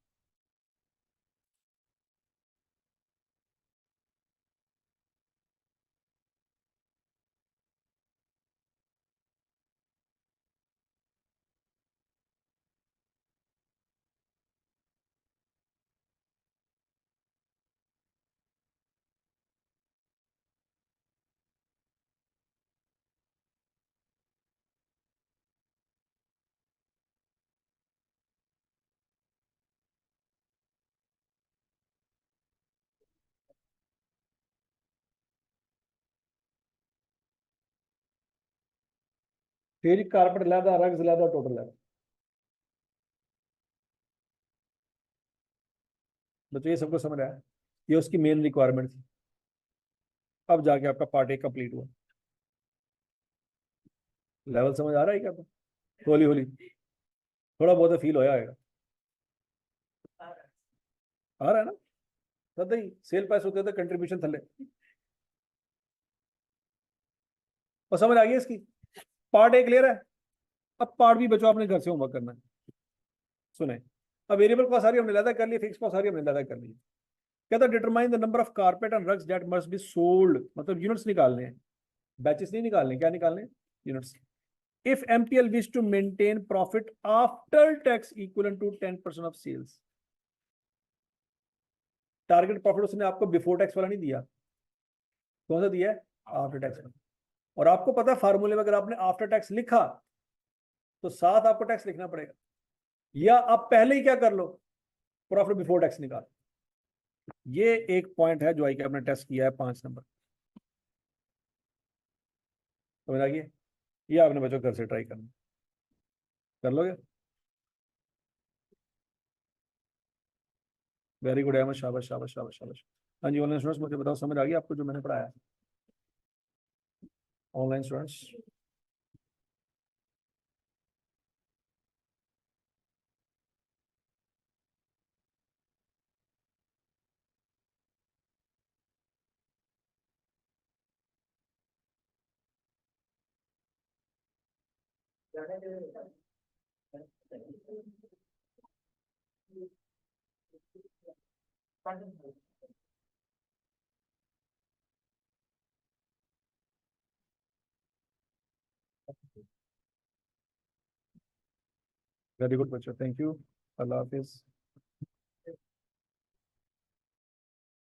फिर कारपेट लैदा, रग्स लैदा, टोटल लैदा। बच्चों ये सबको समझ आया? ये उसकी मेन रिक्वायरमेंट थी। अब जाके आपका पार्ट एक कंप्लीट हुआ। लेवल समझ आ रहा है क्या? तो होली होली थोड़ा बहुत फील होया होगा। आ रहा है ना? सदा ही सेल प्राइस होते थे, कंट्रीब्यूशन थले। और समझ आ गई इसकी? पार्ट एक क्लियर है? अब पार्ट भी बच्चों आपने घर से होमवर्क करना है। सुने, अब वेरिएबल कॉस्ट सारी हमने लैदा कर ली, फिक्स कॉस्ट सारी हमने लैदा कर ली। कहता determine the number of carpet and rugs that must be sold, मतलब यूनिट्स निकालने हैं, बैचेस नहीं निकालने। क्या निकालने? Units. If MPL wish to maintain profit after tax equal to 10% of sales. Target profit उसने आपको बिफोर टैक्स वाला नहीं दिया, कौन सा दिया है? आफ्टर टैक्स वाला। और आपको पता है फार्मूले में अगर आपने आफ्टर टैक्स लिखा तो साथ आपको टैक्स लिखना पड़ेगा, या आप पहले ही क्या कर लो, प्रॉफिट बिफोर टैक्स निकाल। ये एक पॉइंट है जो आई के आपने टेस्ट किया है 5 नंबर। समझ आ गया? ये आपने बच्चों घर से ट्राई करना, कर लोगे? वेरी गुड अहमद, शाबाश शाबाश शाबाश शाबाश। हाँ जी, ऑनलाइन स्टूडेंट्स मुझे बताओ समझ आ गई आपको जो मैंने पढ़ाया? ऑनलाइन स्टूडेंट्स वेरी गुड बच्चों, थैंक यू, अल्लाह हाफिज।